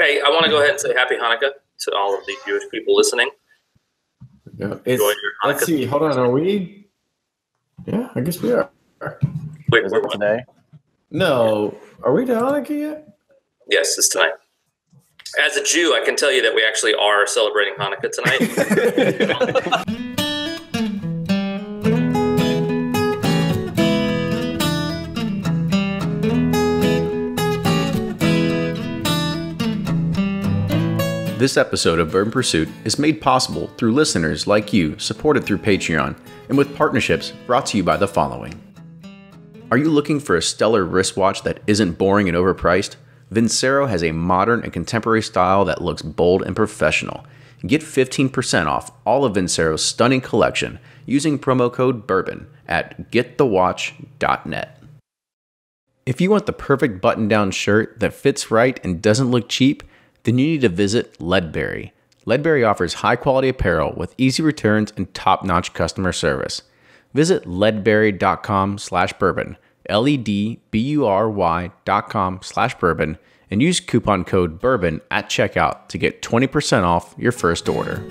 Hey, I want to go ahead and say Happy Hanukkah to all of the Jewish people listening. Yeah, let's see. Hold on. Are we? Yeah, I guess we are. Wait, Is it today? No. Are we to Hanukkah yet? Yes, it's tonight. As a Jew, I can tell you that we actually are celebrating Hanukkah tonight. This episode of Bourbon Pursuit is made possible through listeners like you, supported through Patreon, and with partnerships brought to you by the following. Are you looking for a stellar wristwatch that isn't boring and overpriced? Vincero has a modern and contemporary style that looks bold and professional. Get 15% off all of Vincero's stunning collection using promo code BOURBON at getthewatch.net. If you want the perfect button-down shirt that fits right and doesn't look cheap, then you need to visit Leadberry. Leadberry offers high-quality apparel with easy returns and top-notch customer service. Visit leadberry.com/bourbon, LEDBURY.com/bourbon, and use coupon code BOURBON at checkout to get 20% off your first order.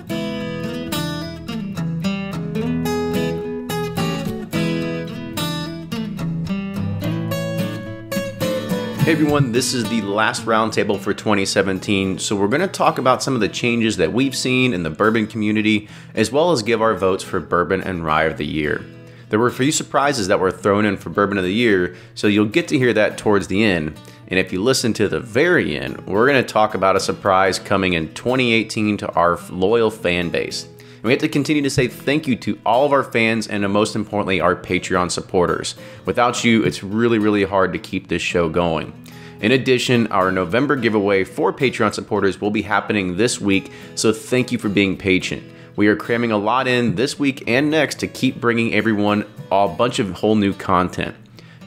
Hey everyone, this is the last roundtable for 2017, so we're going to talk about some of the changes that we've seen in the bourbon community, as well as give our votes for Bourbon and Rye of the Year. There were a few surprises that were thrown in for Bourbon of the Year, so you'll get to hear that towards the end. And if you listen to the very end, we're going to talk about a surprise coming in 2018 to our loyal fan base. And we have to continue to say thank you to all of our fans and most importantly, our Patreon supporters. Without you, it's really hard to keep this show going. In addition, our November giveaway for Patreon supporters will be happening this week, so thank you for being patient. We are cramming a lot in this week and next to keep bringing everyone a bunch of whole new content.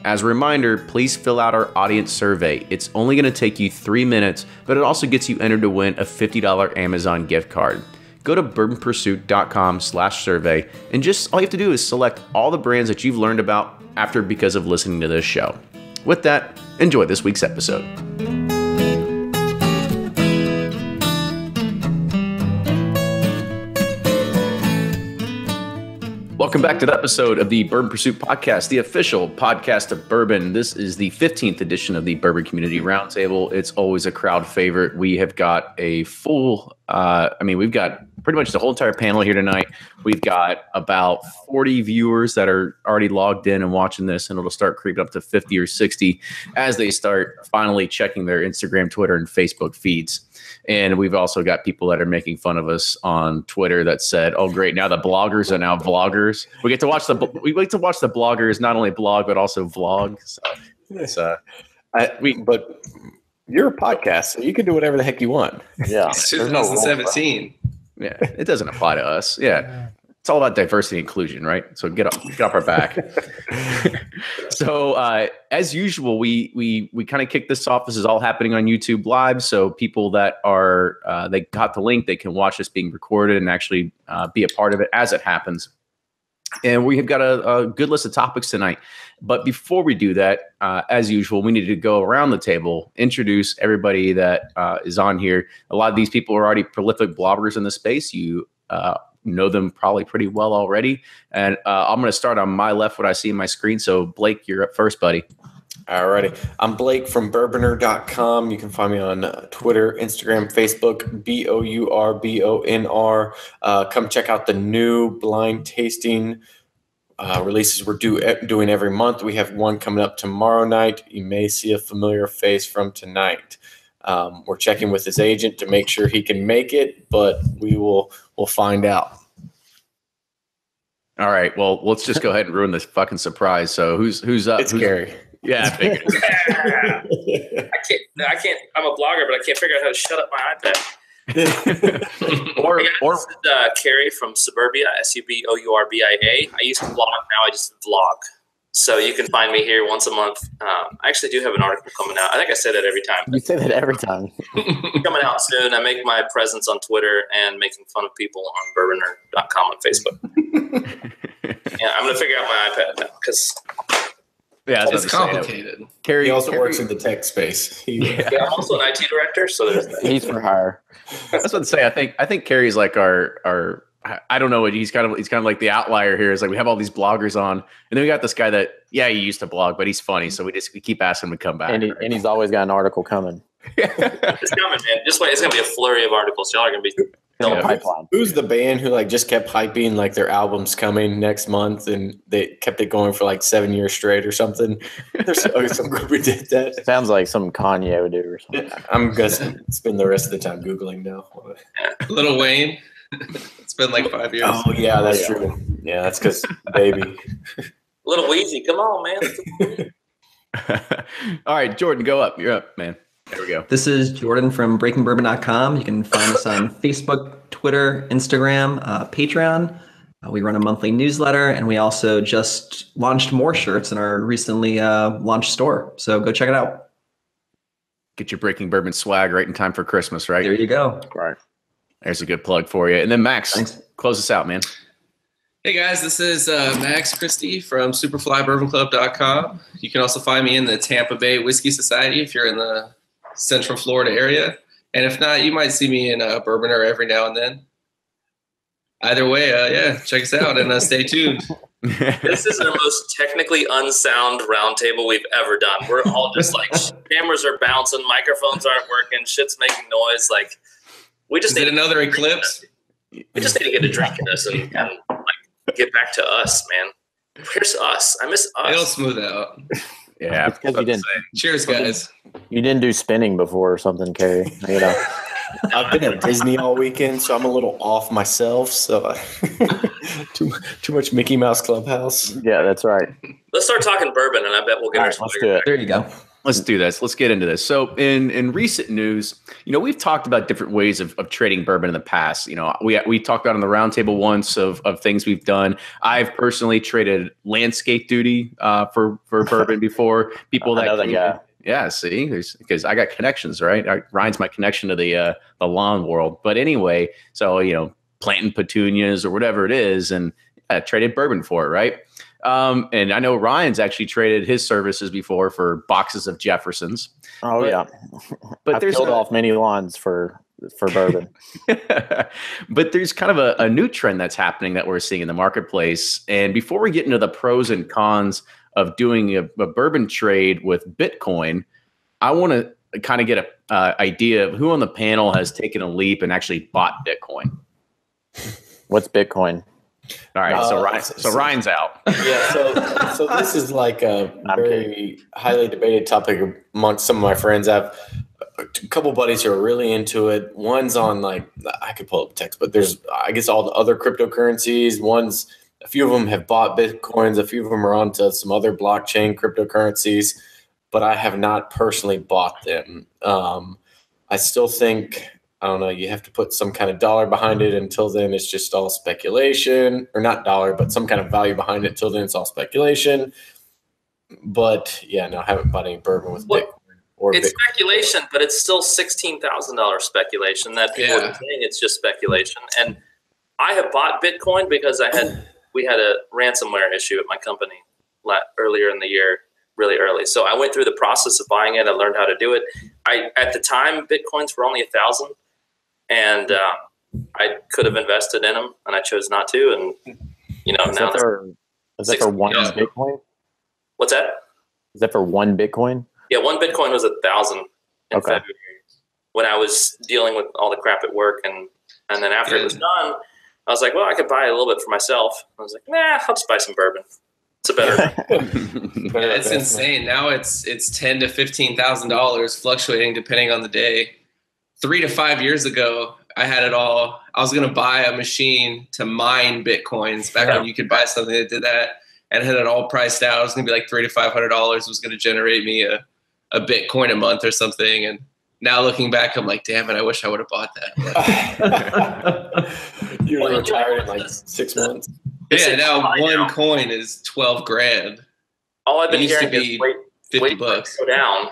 As a reminder, please fill out our audience survey. It's only going to take you 3 minutes, but it also gets you entered to win a $50 Amazon gift card. Go to bourbonpursuit.com/survey, and just all you have to do is select all the brands that you've learned about because of listening to this show. With that, enjoy this week's episode. Welcome back to the episode of the Bourbon Pursuit Podcast, the official podcast of bourbon. This is the 15th edition of the Bourbon Community Roundtable. It's always a crowd favorite. We have got a full, we've got pretty much the whole entire panel here tonight. We've got about 40 viewers that are already logged in and watching this, and it'll start creeping up to 50 or 60 as they start finally checking their Instagram, Twitter, and Facebook feeds. And we've also got people that are making fun of us on Twitter that said, "Oh, great! Now the bloggers are now vloggers." We get to watch the bloggers not only blog but also vlog. So but you're a podcast, so you can do whatever the heck you want. Yeah, it's 2017. Yeah, it doesn't apply to us. Yeah. It's all about diversity and inclusion, right? So get off our back. So as usual, we kind of kick this off. This is all happening on YouTube Live. So people that are they got the link, they can watch this being recorded and actually be a part of it as it happens. And we have got a good list of topics tonight. But before we do that, as usual, we need to go around the table, introduce everybody that is on here. A lot of these people are already prolific bloggers in the space. You know them probably pretty well already. And I'm going to start on my left, what I see in my screen. So Blake, you're up first, buddy. All righty. I'm Blake from Bourbonr.com. You can find me on Twitter, Instagram, Facebook, BOURBONR. Come check out the new blind tasting releases we're doing every month. We have one coming up tomorrow night. You may see a familiar face from tonight. We're checking with his agent to make sure he can make it, but we'll find out. All right. Well, let's just go ahead and ruin this fucking surprise. So who's up? It's Gary. Yeah, I figured. I can't. I'm a blogger, but I can't figure out how to shut up my iPad. This is Carrie from Suburbia, SUBOURBIA. I used to blog. Now I just vlog. So you can find me here once a month. I actually do have an article coming out. I think I say that every time. You say that every time. Coming out soon. I make my presence on Twitter and making fun of people on Bourbonr.com on Facebook. Yeah, I'm going to figure out my iPad now because Yeah, It's complicated. He also works in the tech space. Yeah, I'm also an IT director, so there's that. He's for hire. I was about to say, I think Carrie's like our I don't know, he's kind of like the outlier here. Is like we have all these bloggers on, and then we got this guy that he used to blog, but he's funny, so we keep asking him to come back. And he's always got an article coming. It's coming, man. Just wait, it's gonna be a flurry of articles. Y'all are gonna be Pipeline. Who's the band who like just kept hyping like their album's coming next month, and they kept it going for like 7 years straight or something? There's some group who did that. Sounds like some Kanye would do or something. I'm gonna spend the rest of the time Googling now. Little Wayne. It's been like 5 years. Oh yeah, that's true. Yeah, that's because baby. Little Wheezy, come on, man. All right, Jordan, go up. You're up, man. There we go. This is Jordan from breakingbourbon.com. You can find us on Facebook, Twitter, Instagram, Patreon. We run a monthly newsletter, and we also just launched more shirts in our recently launched store. So go check it out. Get your Breaking Bourbon swag right in time for Christmas, right? There you go. Right. There's a good plug for you. And then Max, Thanks. Close us out, man. Hey guys, this is Max Christie from superflybourbon.club.com. You can also find me in the Tampa Bay Whiskey Society if you're in the Central Florida area. And if not, you might see me in Bourbonr every now and then. Either way, check us out and stay tuned. This is the most technically unsound roundtable we've ever done. We're all just like, cameras are bouncing, microphones aren't working, shit's making noise. Like, we just need another eclipse. We just need to get a drink in us and like get back to us, man. Where's us? I miss us. It'll smooth out. Yeah, because you didn't. Cheers, guys. You didn't do spinning before or something, Carrie. You know. I've been at Disney all weekend, so I'm a little off myself. So too much Mickey Mouse Clubhouse. Yeah, that's right. Let's start talking bourbon, and I bet we'll get our Let's do it. There you go. Let's do this. Let's get into this. So in recent news, we've talked about different ways of trading bourbon in the past. We talked about on the roundtable once of things we've done. I've personally traded landscape duty for bourbon before. People that I know that guy. Yeah, see, because I got connections, right? Ryan's my connection to the lawn world. But anyway, so planting petunias or whatever it is, and I traded bourbon for it, right? And I know Ryan's actually traded his services before for boxes of Jeffersons. Oh, yeah. But there's killed off many lawns for bourbon. But there's kind of a new trend that's happening that we're seeing in the marketplace. And before we get into the pros and cons of doing a bourbon trade with Bitcoin, I want to kind of get an idea of who on the panel has taken a leap and actually bought Bitcoin. What's Bitcoin? All right, so Ryan's out. Yeah, so this is like a very highly debated topic amongst some of my friends. I have a couple buddies who are really into it. One's on I could pull up text, but there's I guess all the other cryptocurrencies. A few of them have bought Bitcoins. A few of them are onto some other blockchain cryptocurrencies, but I have not personally bought them. I still think, I don't know, you have to put some kind of dollar behind it. Until then, it's just all speculation. Or not dollar, but some kind of value behind it. Until then, it's all speculation. But, yeah, no, I haven't bought any bourbon with Bitcoin. It's speculation, but it's still $16,000 speculation that people are saying it's just speculation. And I have bought Bitcoin because we had a ransomware issue at my company earlier in the year, really early. So I went through the process of buying it. I learned how to do it. At the time, Bitcoins were only 1,000, and I could have invested in them, and I chose not to. And is that for one Bitcoin? What's that? Is that for one Bitcoin? Yeah, one Bitcoin was 1,000 in February when I was dealing with all the crap at work, and then after it was done, I was like, well, I could buy a little bit for myself. I was like, nah, I'll just buy some bourbon. It's a better. It's insane. Now it's $10,000 to $15,000, fluctuating depending on the day. 3 to 5 years ago, I had it all. I was going to buy a machine to mine Bitcoins back when you could buy something that did that, and had it all priced out. It was going to be like $300 to $500. It was going to generate me a Bitcoin a month or something. And now looking back, I'm like, damn it, I wish I would have bought that. You were retired in like 6 months. Yeah, now one coin is $12,000. All I've been hearing is wait for it to go down.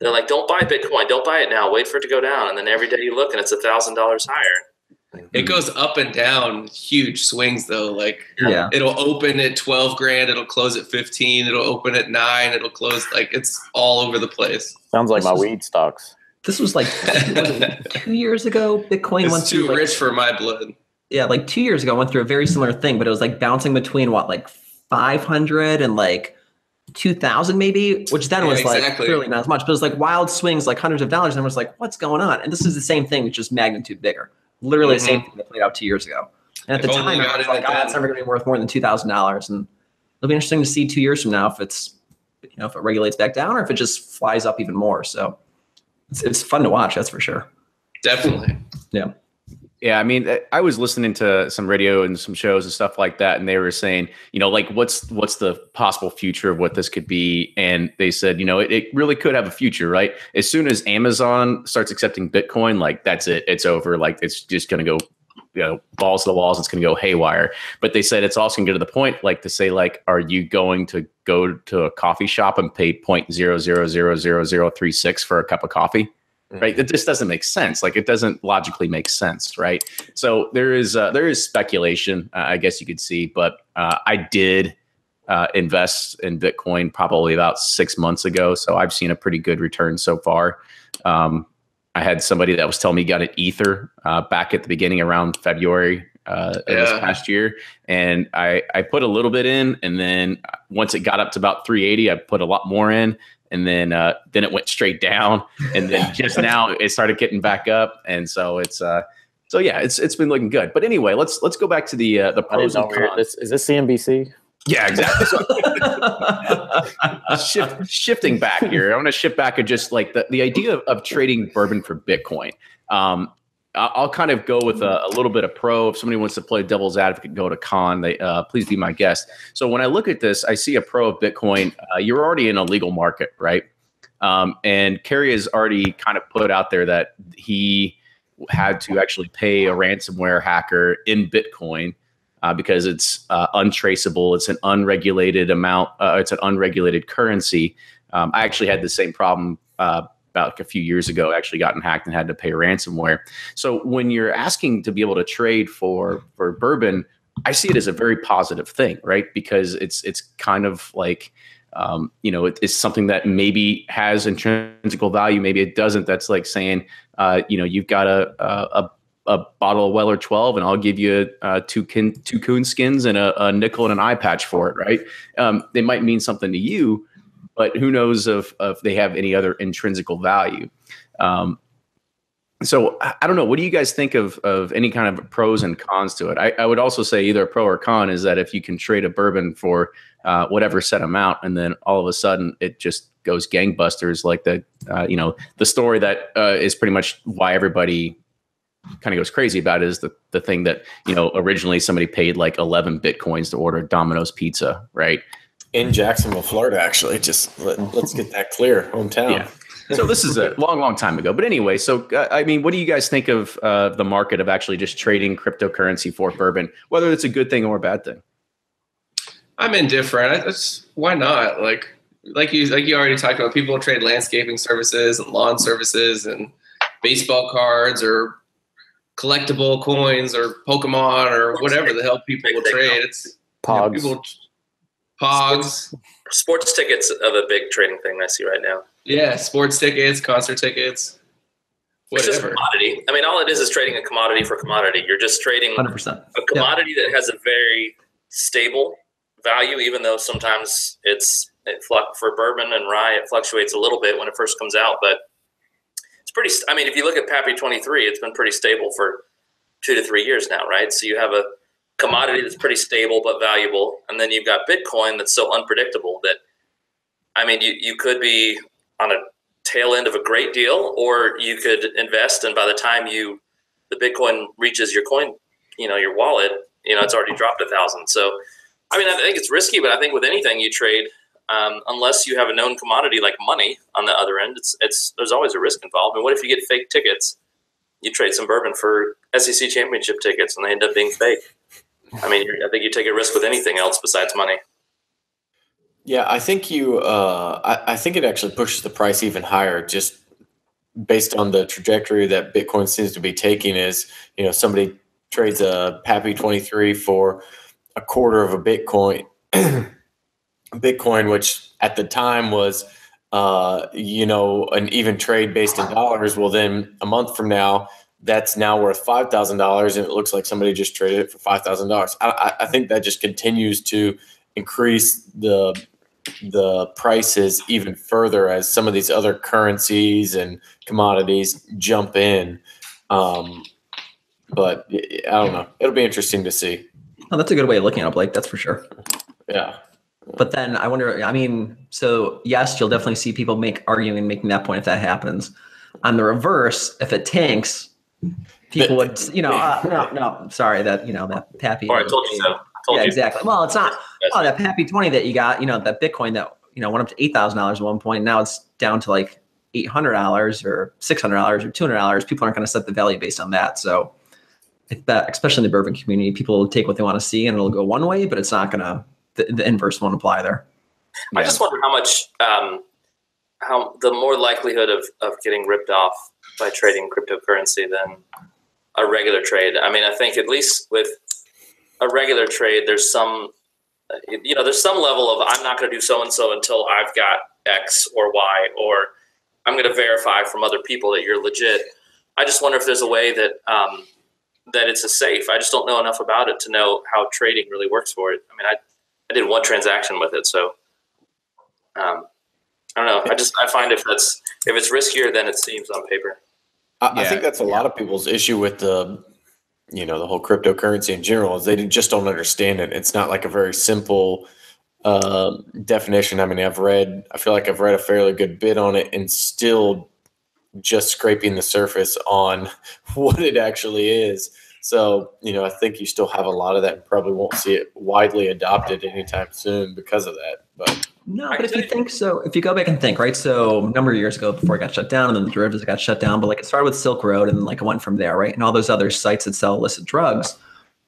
They're like, don't buy Bitcoin. Don't buy it now. Wait for it to go down. And then every day you look and it's $1,000 higher. It goes up and down, huge swings though. Like it'll open at 12 grand, it'll close at 15, it'll open at 9, it'll close, like it's all over the place. Sounds like my weed stocks. This was like 2 years ago. Bitcoin went too rich for my blood. Yeah, like 2 years ago, I went through a very similar thing, but it was like bouncing between like 500 and like 2,000 maybe, which then was like clearly not as much, but it was like wild swings, like hundreds of dollars. And I was like, what's going on? And this is the same thing, which is magnitude bigger. Literally the same thing that played out 2 years ago. And at the time, I was like, it's never going to be worth more than $2,000. And it'll be interesting to see 2 years from now if it's, if it regulates back down or if it just flies up even more. So it's fun to watch, that's for sure. Definitely. Yeah. Yeah, I mean, I was listening to some radio and some shows and stuff like that, and they were saying, like, what's the possible future of what this could be? And they said, it really could have a future, right? As soon as Amazon starts accepting Bitcoin, like, that's it. It's over. Like, it's just going to go, balls to the walls. It's going to go haywire. But they said it's also going to get to the point, like, to say, like, are you going to go to a coffee shop and pay 0.000036 for a cup of coffee? Right. It just doesn't make sense. Like, it doesn't logically make sense. Right. So there is speculation, I guess you could see. But I did invest in Bitcoin probably about 6 months ago. So I've seen a pretty good return so far. I had somebody that was telling me he got an Ether back at the beginning around February this past year. And I put a little bit in. And then once it got up to about 380, I put a lot more in. And then it went straight down, and then just now it started getting back up, and so it's been looking good. But anyway, let's go back to the pros and cons. Is this CNBC? Yeah, exactly. Shifting back here, I want to shift back to just like the idea of trading bourbon for Bitcoin. I'll kind of go with a little bit of pro. If somebody wants to play devil's advocate, go to con. Please be my guest. So when I look at this, I see a pro of Bitcoin. You're already in a legal market, right? And Kerry has already kind of put out there that he had to actually pay a ransomware hacker in Bitcoin because it's untraceable. It's an unregulated amount. It's an unregulated currency. I actually had the same problem about a few years ago, actually gotten hacked and had to pay ransomware. So when you're asking to be able to trade for bourbon, I see it as a very positive thing, right? Because it's kind of like, it's something that maybe has intrinsic value, maybe it doesn't. That's like saying, you've got a bottle of Weller 12 and I'll give you two coon skins and a nickel and an eye patch for it, right? They might mean something to you, but who knows if they have any other intrinsic value. So I don't know. What do you guys think of any kind of pros and cons to it? I would also say either a pro or con is that if you can trade a bourbon for whatever set amount, and then all of a sudden it just goes gangbusters, like the story that is pretty much why everybody kind of goes crazy about it is the thing that, originally somebody paid like 11 Bitcoins to order Domino's pizza, right? In Jacksonville, Florida, actually. Just let's get that clear. Hometown. Yeah. So this is a long time ago. But anyway, so I mean, what do you guys think of the market of actually just trading cryptocurrency for bourbon, whether it's a good thing or a bad thing? I'm indifferent. Why not? Like you already talked about, people trade landscaping services and lawn services and baseball cards or collectible coins or Pokemon or whatever the hell people will trade. It's Pogs. Pogs. Sports tickets are the big trading thing I see right now. Yeah, sports tickets, concert tickets, whatever. It's just commodity. I mean, all it is trading a commodity for commodity. You're just trading 100%. a commodity that has a very stable value, even though sometimes for bourbon and rye, it fluctuates a little bit when it first comes out. But it's pretty. I mean, if you look at Pappy 23, it's been pretty stable for 2 to 3 years now, right? So you have a commodity that's pretty stable but valuable, and then you've got Bitcoin that's so unpredictable that, I mean, you could be on a tail end of a great deal, or you could invest, and by the time the Bitcoin reaches your coin, your wallet, it's already dropped 1,000. So, I mean, I think it's risky, but I think with anything you trade, unless you have a known commodity like money on the other end, there's always a risk involved. And what if you get fake tickets? You trade some bourbon for SEC championship tickets, and they end up being fake. I mean, I think you take a risk with anything else besides money. Yeah, I think I think it actually pushes the price even higher, just based on the trajectory that Bitcoin seems to be taking. Is somebody trades a Pappy 23 for a quarter of a Bitcoin. Bitcoin, which at the time was, an even trade based in dollars. Well, then a month from now, that's now worth $5,000, and it looks like somebody just traded it for $5,000. I think that just continues to increase the prices even further as some of these other currencies and commodities jump in. But I don't know. It'll be interesting to see. Oh, that's a good way of looking at it, Blake. That's for sure. Yeah. But then I wonder, so yes, you'll definitely see people arguing and making that point if that happens. On the reverse, if it tanks, people would, no, sorry, that Pappy. Oh, I told you so. Yeah, exactly. Well, it's not, that Pappy 20 that you got, that Bitcoin that, went up to $8,000 at one point. Now it's down to like $800 or $600 or $200. People aren't going to set the value based on that. So especially in the bourbon community, people will take what they want to see and it'll go one way, but it's not going to, the inverse won't apply there. I just wonder how much, how the more likelihood of getting ripped off by trading cryptocurrency than a regular trade. I mean, I think at least with a regular trade, there's some level of, I'm not going to do so-and-so until I've got X or Y, or I'm going to verify from other people that you're legit. I just wonder if there's a way that, that it's a safe. I just don't know enough about it to know how trading really works for it. I mean, I did one transaction with it, so I don't know. I find if it's riskier than it seems on paper. I think that's a lot of people's issue with the whole cryptocurrency in general is they just don't understand it. It's not like a very simple definition. I mean, I feel like I've read a fairly good bit on it and still just scraping the surface on what it actually is. So, I think you still have a lot of that and probably won't see it widely adopted anytime soon because of that. But if you think so, if you go back and think, right? So a number of years ago before it got shut down and then the derivatives got shut down, but like it started with Silk Road and like it went from there, right? And all those other sites that sell illicit drugs,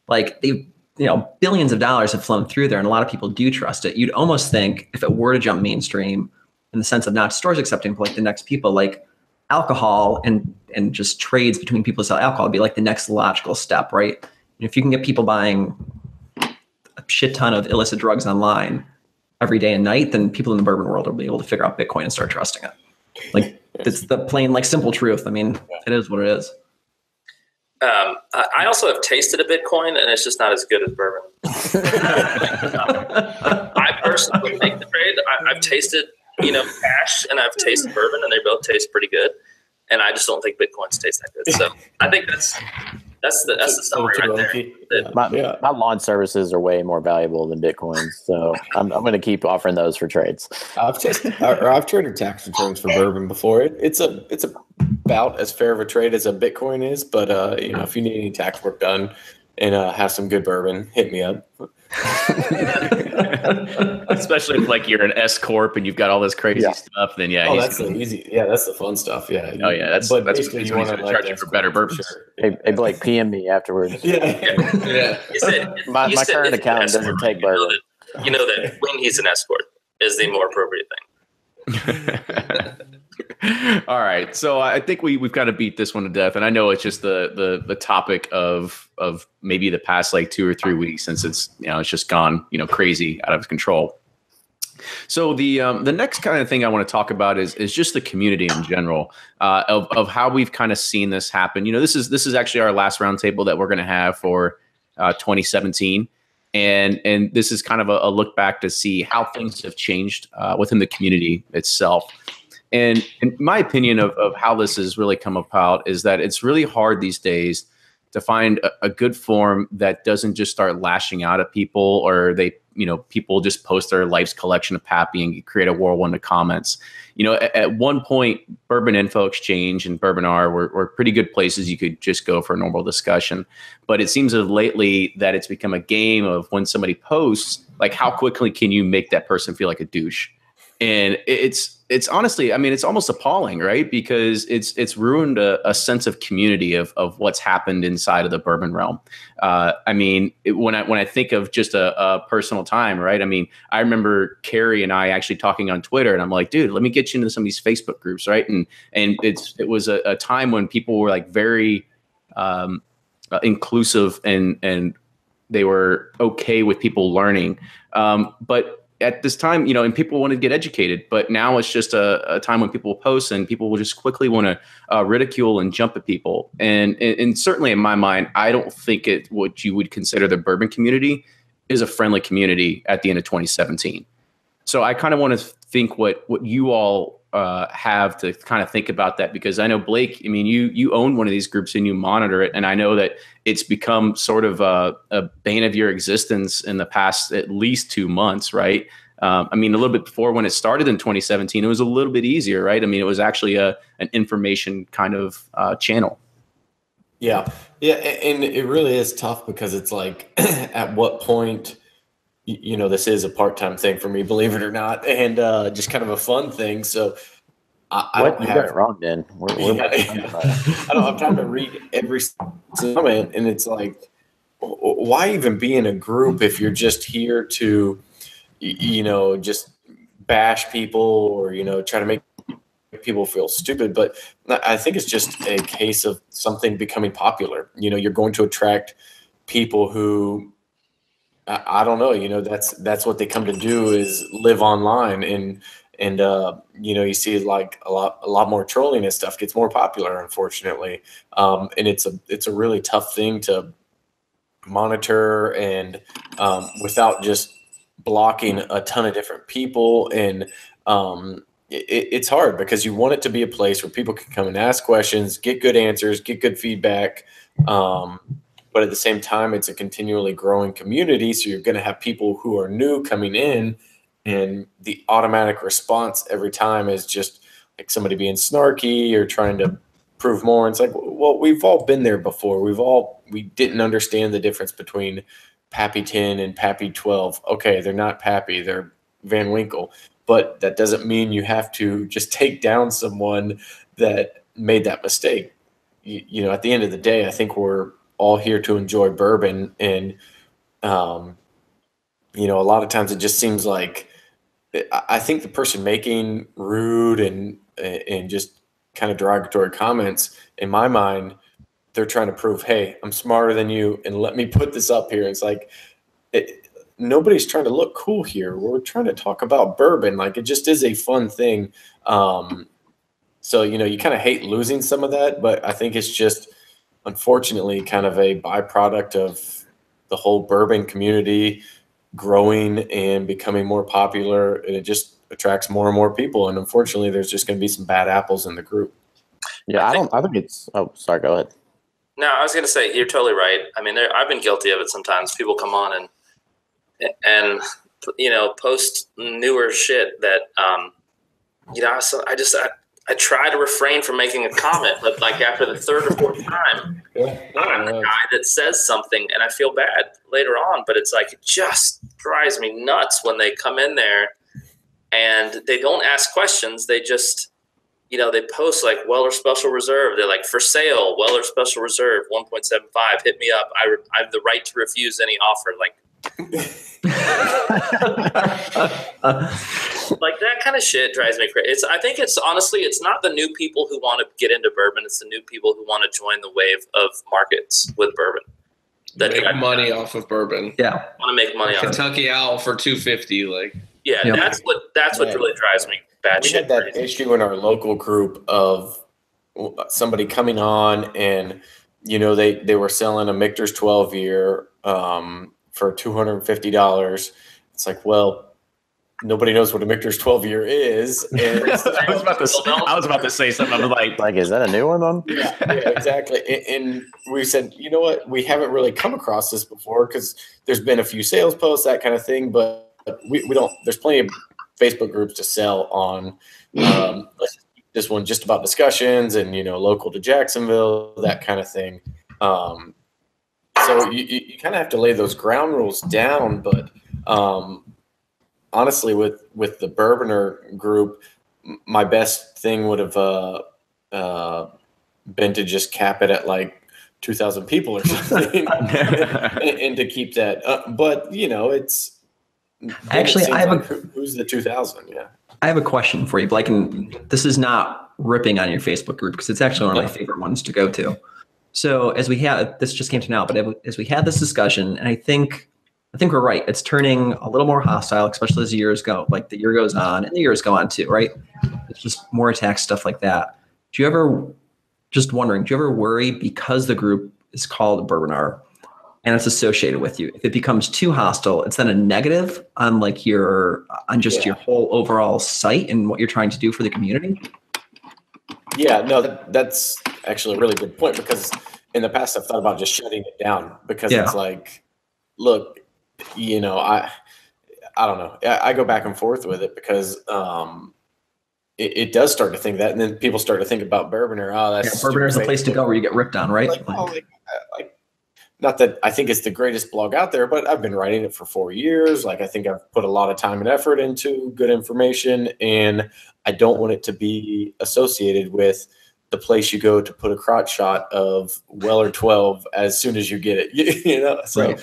like they, billions of dollars have flown through there and a lot of people do trust it. You'd almost think if it were to jump mainstream in the sense of not stores accepting, but like the next people, like alcohol and just trades between people who sell alcohol would be like the next logical step, right? And if you can get people buying a shit ton of illicit drugs online every day and night, then people in the bourbon world will be able to figure out Bitcoin and start trusting it. Like it's the plain, like simple truth. I mean, it is what it is. I also have tasted a Bitcoin and it's just not as good as bourbon. I personally would make the trade. I've tasted, cash and I've tasted bourbon and they both taste pretty good. And I just don't think Bitcoins taste that good. So I think that's the summary right there. My lawn services are way more valuable than Bitcoins, so I'm going to keep offering those for trades. I've traded tax returns for bourbon before. It's about as fair of a trade as a Bitcoin is, but if you need any tax work done and have some good bourbon, hit me up. Especially if like you're an S corp and you've got all this crazy stuff, then that's the easy. Yeah, that's the fun stuff. Yeah. Oh yeah, that's basically you want to charge you for better bourbons. Sure. Hey, Blake, PM me afterwards. Yeah. My current account doesn't take bourbon. You know that when he's an escort is the more appropriate thing. All right, so I think we've kind of beat this one to death, and I know it's just the topic of maybe the past like 2 or 3 weeks since it's it's just gone crazy out of control. So the next kind of thing I want to talk about is just the community in general of how we've kind of seen this happen. This is actually our last roundtable that we're going to have for 2017. And this is kind of a look back to see how things have changed within the community itself. And in my opinion of how this has really come about is that it's really hard these days to find a good forum that doesn't just start lashing out at people, or people just post their life's collection of Pappy and create a whirlwind of comments. At one point, Bourbon Info Exchange and Bourbonr were pretty good places you could just go for a normal discussion. But it seems that lately that it's become a game of when somebody posts, like how quickly can you make that person feel like a douche? And it's honestly, I mean, it's almost appalling, right? Because it's ruined a sense of community of what's happened inside of the bourbon realm. I mean, when I think of just a personal time, right? I mean, I remember Carrie and I actually talking on Twitter, and I'm like, dude, let me get you into some of these Facebook groups, right? And it was a time when people were like very inclusive and they were okay with people learning. But at this time, and people want to get educated, but now it's just a time when people post and people will just quickly want to ridicule and jump at people. And certainly in my mind, I don't think what you would consider the bourbon community is a friendly community at the end of 2017. So I kind of want to think what you all have to kind of think about that, because I know, Blake, I mean, you own one of these groups and you monitor it. And I know that it's become sort of a bane of your existence in the past at least 2 months, right? I mean, a little bit before, when it started in 2017, it was a little bit easier, right? I mean, it was actually an information kind of channel. Yeah. And it really is tough, because it's like, at what point, this is a part-time thing for me, believe it or not, and just kind of a fun thing. So I don't have it wrong, then. I'm trying to read every comment, and it's like, why even be in a group if you're just here to, just bash people or, try to make people feel stupid? But I think it's just a case of something becoming popular. You're going to attract people who, I don't know, that's what they come to do, is live online, and you see like a lot more trolling and stuff gets more popular, unfortunately. And it's a really tough thing to monitor, and without just blocking a ton of different people. And it's hard, because you want it to be a place where people can come and ask questions, get good answers, get good feedback. But at the same time, it's a continually growing community. So you're going to have people who are new coming in, and the automatic response every time is just like somebody being snarky or trying to prove more. And it's like, well, we've all been there before. We didn't understand the difference between Pappy 10 and Pappy 12. Okay, they're not Pappy, they're Van Winkle. But that doesn't mean you have to just take down someone that made that mistake. At the end of the day, I think we're all here to enjoy bourbon, and a lot of times it just seems like, I think the person making rude and just kind of derogatory comments, in my mind, they're trying to prove, hey, I'm smarter than you, and let me put this up here. It's like, nobody's trying to look cool here. We're trying to talk about bourbon. Like, it just is a fun thing. So you kind of hate losing some of that, but I think it's just, unfortunately, kind of a byproduct of the whole bourbon community growing and becoming more popular, and it just attracts more and more people. And unfortunately, there's just going to be some bad apples in the group. Yeah, I think it's. Oh, sorry. Go ahead. No, I was going to say, you're totally right. I mean, I've been guilty of it sometimes. People come on and post newer shit that So I try to refrain from making a comment, but like after the third or fourth time, I'm the guy that says something, and I feel bad later on. But it's like, it just drives me nuts when they come in there and they don't ask questions. They just, they post like Weller Special Reserve. They're like, for sale, Weller Special Reserve, 1.75. Hit me up. I have the right to refuse any offer. Like, like that kind of shit drives me crazy. I think it's honestly, it's not the new people who want to get into bourbon. It's the new people who want to join the wave of markets with bourbon. That make money off of bourbon. Yeah, want to make money. Kentucky Owl for $2.50. Like, yeah, yep. That's what really drives me bad. We had that issue in our local group of somebody coming on, and they were selling a Michter's 12 year for $250. It's like, well, nobody knows what a Michter's 12 year is. And I was about to say something. I was like, is that a new one then? Yeah, exactly. And we said, you know what? We haven't really come across this before, because there's been a few sales posts, that kind of thing, but we don't. There's plenty of Facebook groups to sell on. This one just about discussions and local to Jacksonville, that kind of thing. So you kind of have to lay those ground rules down, but honestly, with the Bourbonr group, my best thing would have been to just cap it at like 2,000 people or something, and to keep that. But it's actually, I have who's the 2,000? Yeah, I have a question for you, Blake, and this is not ripping on your Facebook group, because it's actually one of my favorite ones to go to. So as we have, this just came to now, but as we had this discussion, and I think we're right. It's turning a little more hostile, especially as the years go, like the year goes on and the years go on too, right? It's just more attacks, stuff like that. Do you ever worry because the group is called Bourbonr and it's associated with you, if it becomes too hostile, it's then a negative on like your whole overall site and what you're trying to do for the community? Yeah, no, that's actually a really good point, because in the past I've thought about just shutting it down, because it's like, look, you know, I don't know. I go back and forth with it, because it does start to think that, and then people start to think about Bourbonr. Oh, that's Bourbonr is the place to go where you get ripped on, right? Not that I think it's the greatest blog out there, but I've been writing it for 4 years. Like, I think I've put a lot of time and effort into good information, and I don't want it to be associated with the place you go to put a crotch shot of Weller 12 as soon as you get it, you know? So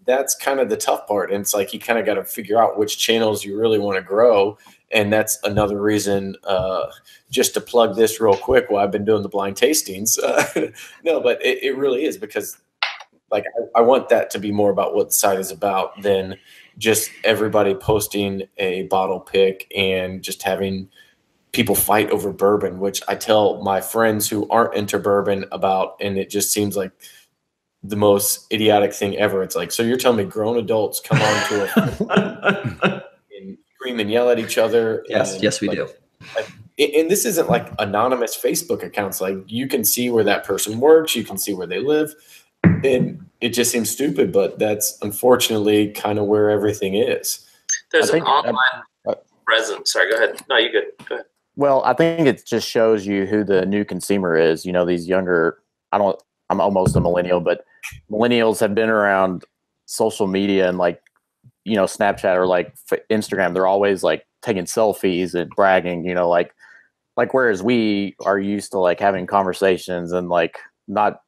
that's kind of the tough part. And it's like, you kind of got to figure out which channels you really want to grow. And that's another reason, just to plug this real quick while I've been doing the blind tastings. No, but it really is, because like I want that to be more about what the site is about than just everybody posting a bottle pick and just having people fight over bourbon, which I tell my friends who aren't into bourbon about, and it just seems like the most idiotic thing ever. It's like, so you're telling me grown adults come on to and scream and yell at each other? Yes, we do. And this isn't like anonymous Facebook accounts. Like, you can see where that person works, you can see where they live, and it just seems stupid, but that's unfortunately kind of where everything is. There's an online presence. Sorry, go ahead. No, you good. Go ahead. Well, I think it just shows you who the new consumer is. You know, these younger, I'm almost a millennial, but millennials have been around social media and like, you know, Snapchat or like Instagram. They're always like taking selfies and bragging, you know, like whereas we are used to like having conversations and like not,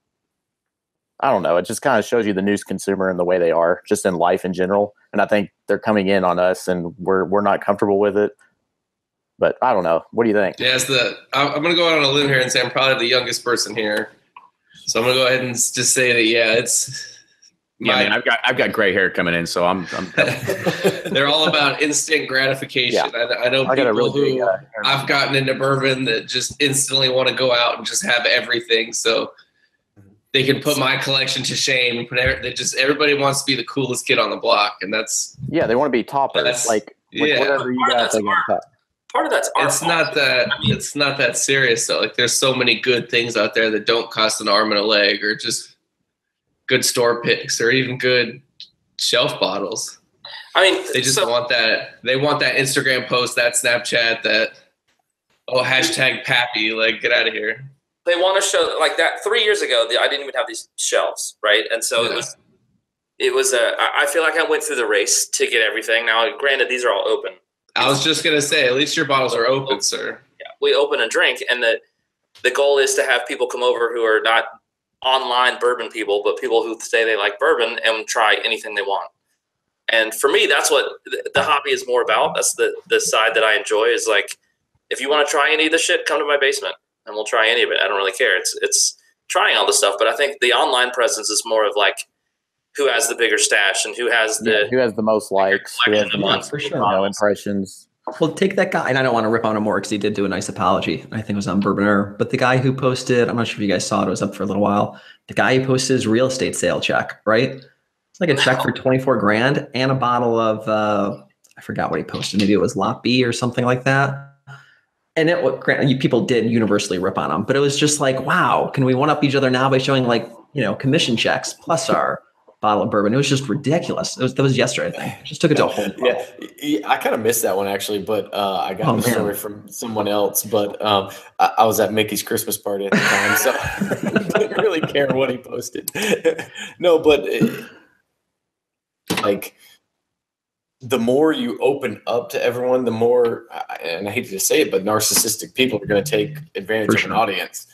I don't know. It just kind of shows you the news consumer and the way they are just in life in general. And I think they're coming in on us and we're not comfortable with it. But I don't know. What do you think? Yeah, I'm going to go out on a limb here and say I'm probably the youngest person here. So I'm going to go ahead and just say that, it's. I mean, I've got gray hair coming in, so I'm They're all about instant gratification. Yeah. I know people who I've gotten into bourbon that just instantly want to go out and just have everything. So they can put my collection to shame. Everybody wants to be the coolest kid on the block. And that's. Yeah, they want to be toppers. Like whatever you got, they want to top. Part of that's art. It's not that serious though. Like, there's so many good things out there that don't cost an arm and a leg, or just good store picks, or even good shelf bottles. I mean, they just want that. They want that Instagram post, that Snapchat, that hashtag pappy. Like, get out of here. They want to show like that. 3 years ago, I didn't even have these shelves, right? And so it was I feel like I went through the race to get everything. Now, granted, these are all open. I was just gonna say, at least your bottles are open, sir. Yeah, we open and drink, and the goal is to have people come over who are not online bourbon people, but people who say they like bourbon and try anything they want. And for me, that's what the hobby is more about. That's the side that I enjoy. Is like, if you want to try any of the shit, come to my basement and we'll try any of it. I don't really care. It's trying all the stuff, but I think the online presence is more of like, who has the bigger stash and who has the most likes, who has the most impressions. Well, take that guy, and I don't want to rip on him more because he did do a nice apology. I think it was on Bourbonr, but the guy who posted, I'm not sure if you guys saw it, it was up for a little while. The guy who posted his real estate sale check, right? It's like a check for $24,000 and a bottle of, I forgot what he posted. Maybe it was Lot B or something like that. And people did universally rip on him, but it was just like, wow, can we one up each other now by showing like, you know, commission checks plus our bottle of bourbon? It was just ridiculous. That was yesterday, I think. Just took it to a whole level. Yeah, I kind of missed that one actually, but I got the story from someone else. But I was at Mickey's Christmas party at the time, so I didn't really care what he posted. No, but like, the more you open up to everyone, the more, and I hate to say it, but narcissistic people are going to take advantage of an audience.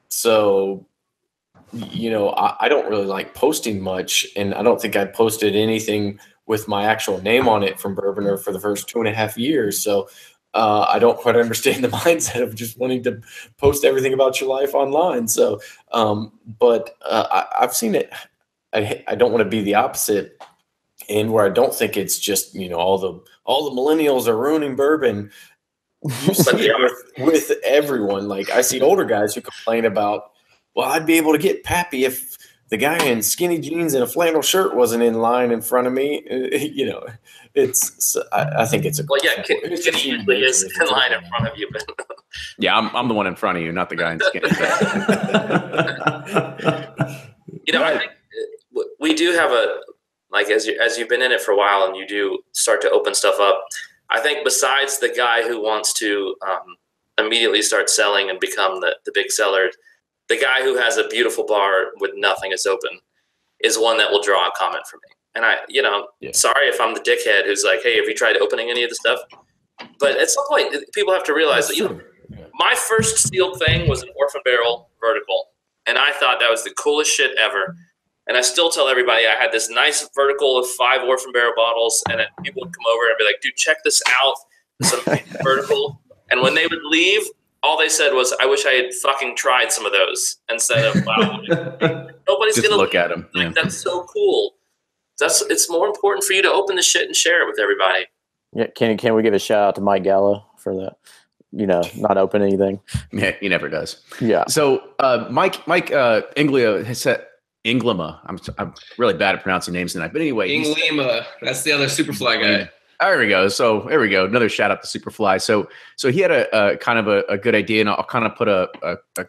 So, you know, I don't really like posting much, and I don't think I posted anything with my actual name on it from Bourbonr for the first 2.5 years. So I don't quite understand the mindset of just wanting to post everything about your life online. So, but I've seen it. I don't want to be the opposite, and where I don't think it's just, all the millennials are ruining bourbon. You see it with everyone. Like, I see older guys who complain about, well, I'd be able to get pappy if the guy in skinny jeans and a flannel shirt wasn't in line in front of me. I think it's a Kenny usually is in line in front of you. Yeah, I'm the one in front of you, not the guy in skinny. I think we do have as you've been in it for a while and you do start to open stuff up. I think besides the guy who wants to immediately start selling and become the big seller, the guy who has a beautiful bar with nothing is open is one that will draw a comment from me. And sorry if I'm the dickhead who's like, hey, have you tried opening any of the stuff? But at some point, people have to realize that, my first sealed thing was an orphan barrel vertical. And I thought that was the coolest shit ever. And I still tell everybody I had this nice vertical of 5 orphan barrel bottles. And then people would come over and be like, dude, check this out. Some vertical. And when they would leave, all they said was, I wish I had fucking tried some of those instead of, wow, nobody's going to look at them. Like, that's so cool. It's more important for you to open the shit and share it with everybody. Yeah. Can we give a shout out to Mike Gallo for that? Not open anything. Yeah, he never does. Yeah. So Mike Inglima has said, Inglima. I'm really bad at pronouncing names tonight. But anyway. Inglima. That's the other Superfly guy. There we go. So there we go. Another shout out to Superfly. So he had a kind of a good idea, and I'll kind of put a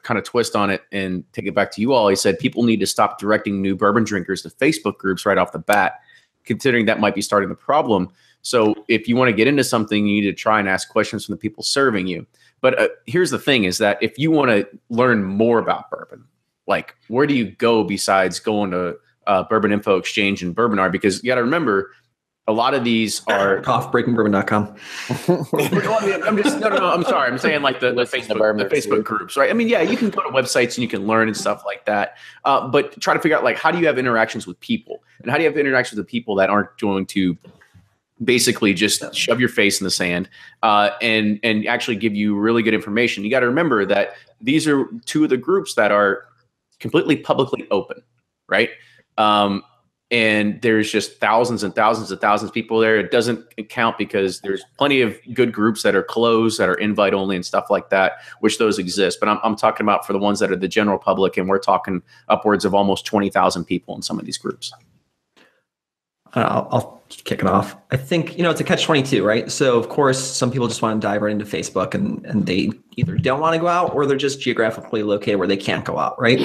kind of twist on it and take it back to you all. He said people need to stop directing new bourbon drinkers to Facebook groups right off the bat, considering that might be starting the problem. So if you want to get into something, you need to try and ask questions from the people serving you. But here's the thing is that if you want to learn more about bourbon, like where do you go besides going to Bourbon Info Exchange and Bourbonr? Because you got to remember, a lot of these are breakingbourbon.com. I'm sorry. I'm saying like the Facebook groups, right? I mean, yeah, you can go to websites and you can learn and stuff like that. But try to figure out like, how do you have interactions with people, and how do you have interactions with people that aren't going to basically just shove your face in the sand and actually give you really good information. You got to remember that these are two of the groups that are completely publicly open, right? And there's just thousands and thousands and thousands of people there. It doesn't count because there's plenty of good groups that are closed, that are invite only and stuff like that, which those exist. But I'm talking about for the ones that are the general public, and we're talking upwards of almost 20,000 people in some of these groups. I'll kick it off. I think, it's a catch-22, right? So of course, some people just want to dive right into Facebook and they either don't want to go out or they're just geographically located where they can't go out, right?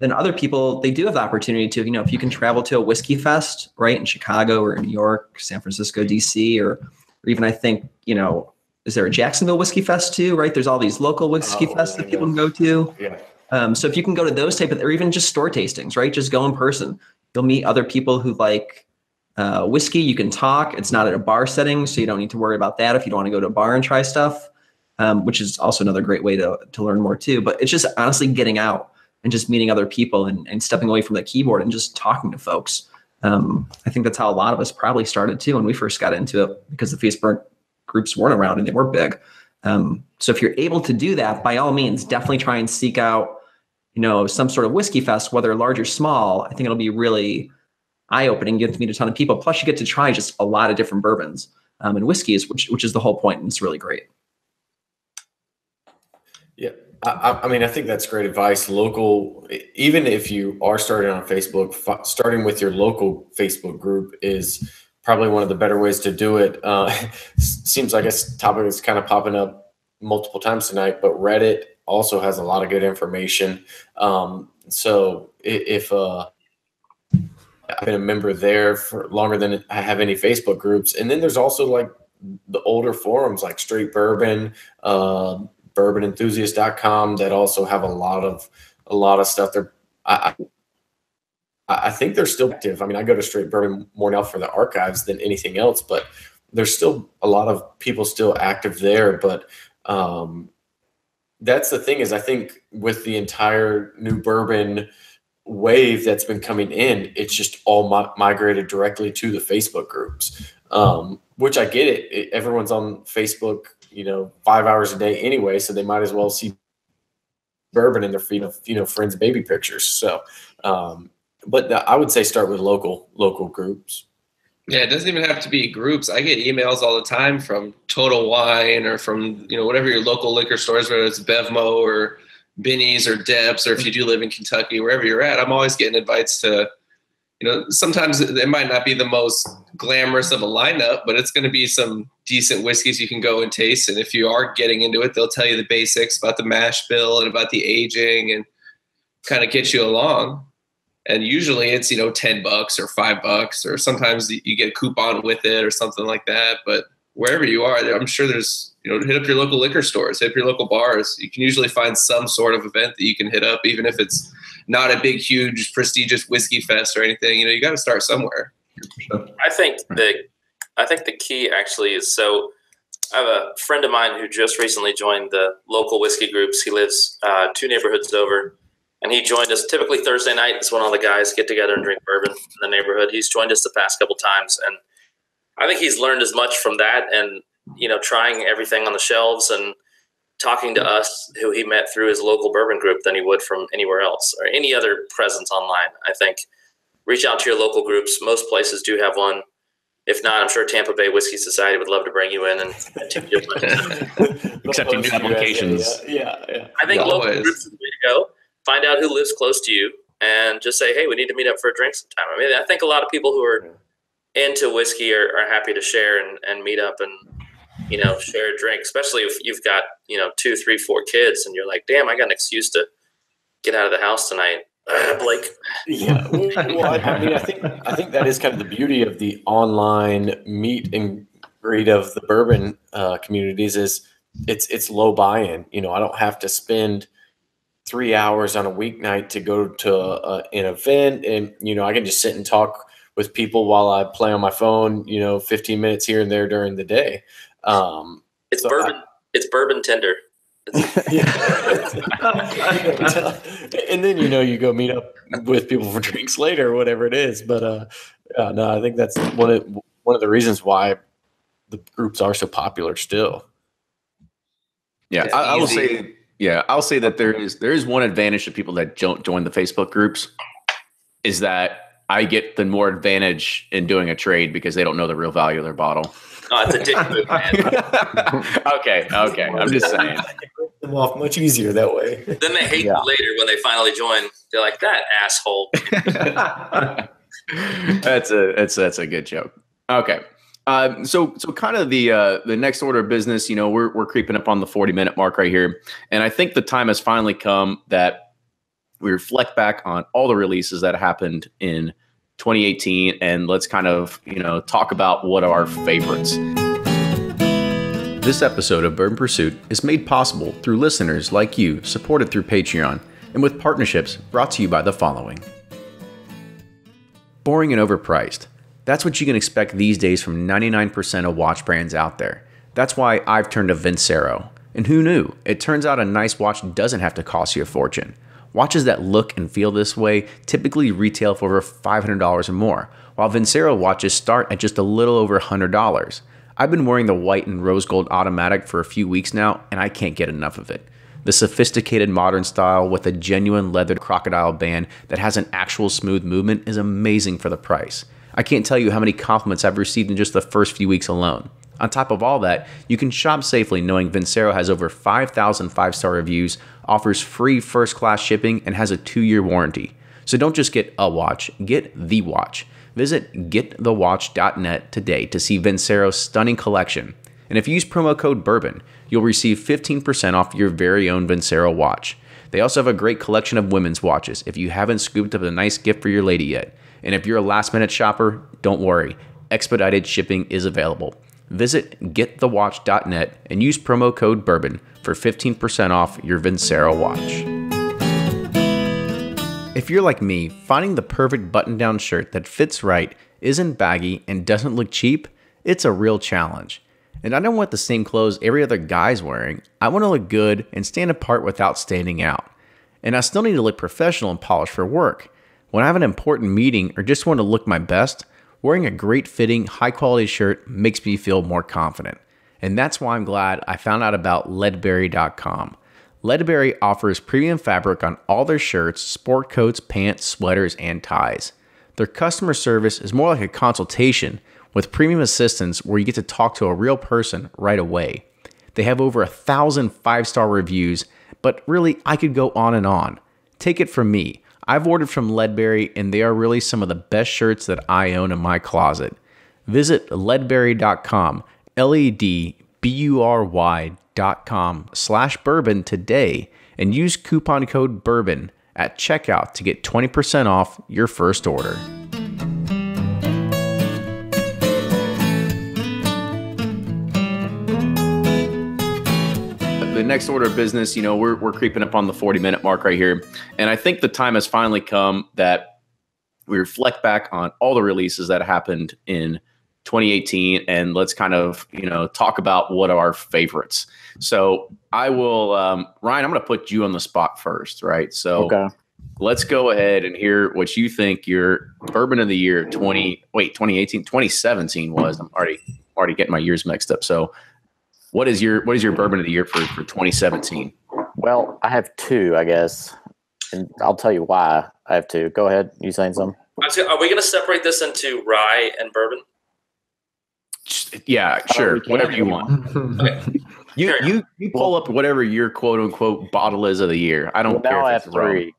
Then other people, they do have the opportunity to, if you can travel to a whiskey fest, right? In Chicago or in New York, San Francisco, DC, or even I think, is there a Jacksonville Whiskey Fest too, right? There's all these local whiskey fests that people can go to. Yeah. So if you can go to those type of, or even just store tastings, right? Just go in person. You'll meet other people who like whiskey. You can talk. It's not at a bar setting, so you don't need to worry about that if you don't want to go to a bar and try stuff, which is also another great way to learn more too. But it's just honestly getting out and just meeting other people and stepping away from the keyboard and just talking to folks. I think that's how a lot of us probably started too when we first got into it, because the Facebook groups weren't around and they were big. So if you're able to do that, by all means, definitely try and seek out, some sort of whiskey fest, whether large or small. I think it'll be really eye-opening. You get to meet a ton of people. Plus, you get to try just a lot of different bourbons and whiskeys, which is the whole point, and it's really great. Yeah, I mean, I think that's great advice. Local, even if you are starting on Facebook, starting with your local Facebook group is probably one of the better ways to do it. Seems like this topic is kind of popping up multiple times tonight, but Reddit also has a lot of good information. So if I've been a member there for longer than I have any Facebook groups. And then there's also like the older forums like Straight Bourbon, bourbonenthusiast.com that also have a lot of stuff there. I think they're still active. I mean, I go to Straight Bourbon more now for the archives than anything else, but there's still a lot of people still active there. But that's the thing is I think with the entire new bourbon wave that's been coming in, it's just all migrated directly to the Facebook groups, which I get it. Everyone's on Facebook 5 hours a day anyway, so they might as well see bourbon in their feed of, friends' baby pictures. So, but I would say start with local groups. Yeah, it doesn't even have to be groups. I get emails all the time from Total Wine or from, whatever your local liquor stores, whether it's Bevmo or Binny's or Depps, or if you do live in Kentucky, wherever you're at, I'm always getting invites to, sometimes it might not be the most glamorous of a lineup, but it's going to be some decent whiskeys you can go and taste. And if you are getting into it, they'll tell you the basics about the mash bill and about the aging and kind of get you along. And usually it's, $10 or $5, or sometimes you get a coupon with it or something like that. But wherever you are, I'm sure there's, hit up your local liquor stores, hit up your local bars. You can usually find some sort of event that you can hit up, even if it's not a big, huge, prestigious whiskey fest or anything. You got to start somewhere. I think the key actually is, so I have a friend of mine who just recently joined the local whiskey groups. He lives 2 neighborhoods over. And he joined us. Typically Thursday night is when all the guys get together and drink bourbon in the neighborhood. He's joined us the past couple times, and I think he's learned as much from that and, trying everything on the shelves and talking to us, who he met through his local bourbon group, than he would from anywhere else or any other presence online. I think reach out to your local groups. Most places do have one. If not, I'm sure Tampa Bay Whiskey Society would love to bring you in and take you. Accepting new applications. Yeah. I think local groups is the way to go. Find out who lives close to you and just say, hey, we need to meet up for a drink sometime. I mean, I think a lot of people who are into whiskey are happy to share and meet up and, share a drink, especially if you've got, 2, 3, 4 kids and you're like, damn, I got an excuse to get out of the house tonight. Blake. Yeah. Well, I think that is kind of the beauty of the online meet and greet of the bourbon communities is it's low buy-in. I don't have to spend 3 hours on a weeknight to go to an event, and I can just sit and talk with people while I play on my phone 15 minutes here and there during the day. It's bourbon tender. And then you go meet up with people for drinks later or whatever it is. But no, I think that's one of the reasons why the groups are so popular still. Yeah, I will say. Yeah, I'll say that there is one advantage to people that don't join the Facebook groups, is that I get the more advantage in doing a trade because they don't know the real value of their bottle. Oh, it's a dick move, man. Okay. I'm just saying. Them off much easier that way. Then they hate you later when they finally join. They're like, that asshole. That's a good joke. Okay. So kind of the next order of business, we're creeping up on the 40-minute mark right here. And I think the time has finally come that we reflect back on all the releases that happened in 2018. And let's kind of, talk about what are our favorites. This episode of Bourbon Pursuit is made possible through listeners like you, supported through Patreon, and with partnerships brought to you by the following. Boring and overpriced. That's what you can expect these days from 99% of watch brands out there. That's why I've turned to Vincero. And who knew? It turns out a nice watch doesn't have to cost you a fortune. Watches that look and feel this way typically retail for over $500 or more, while Vincero watches start at just a little over $100. I've been wearing the white and rose gold automatic for a few weeks now, and I can't get enough of it. The sophisticated modern style with a genuine leathered crocodile band that has an actual smooth movement is amazing for the price. I can't tell you how many compliments I've received in just the first few weeks alone. On top of all that, you can shop safely knowing Vincero has over 5,000 5-star reviews, offers free first-class shipping, and has a 2-year warranty. So don't just get a watch, get the watch. Visit getthewatch.net today to see Vincero's stunning collection. And if you use promo code BOURBON, you'll receive 15% off your very own Vincero watch. They also have a great collection of women's watches if you haven't scooped up a nice gift for your lady yet. And if you're a last-minute shopper, don't worry. Expedited shipping is available. Visit getthewatch.net and use promo code BOURBON for 15% off your Vincero watch. If you're like me, finding the perfect button-down shirt that fits right, isn't baggy, and doesn't look cheap, it's a real challenge. And I don't want the same clothes every other guy's wearing. I want to look good and stand apart without standing out. And I still need to look professional and polished for work. When I have an important meeting or just want to look my best, wearing a great fitting, high quality shirt makes me feel more confident. And that's why I'm glad I found out about leadberry.com. Leadberry offers premium fabric on all their shirts, sport coats, pants, sweaters, and ties. Their customer service is more like a consultation with premium assistance where you get to talk to a real person right away. They have over 1,000 5-star reviews, but really, I could go on and on. Take it from me. I've ordered from Leadberry, and they are really some of the best shirts that I own in my closet. Visit leadberry.com, LEDBURY.com/bourbon today and use coupon code BOURBON at checkout to get 20% off your first order. The next order of business, we're creeping up on the 40-minute mark right here. And I think the time has finally come that we reflect back on all the releases that happened in 2018, and let's kind of, talk about what are our favorites. So I will, Ryan, I'm going to put you on the spot first, right? So Let's go ahead and hear what you think your bourbon of the year 2017 was. I'm already getting my years mixed up. So what is your bourbon of the year for 2017? Well, I have two, I guess, and I'll tell you why I have two. Go ahead. You saying something? Are we going to separate this into rye and bourbon? Yeah, sure. Whatever you want. Okay. You pull up whatever your quote unquote bottle is of the year. I don't care if it's three.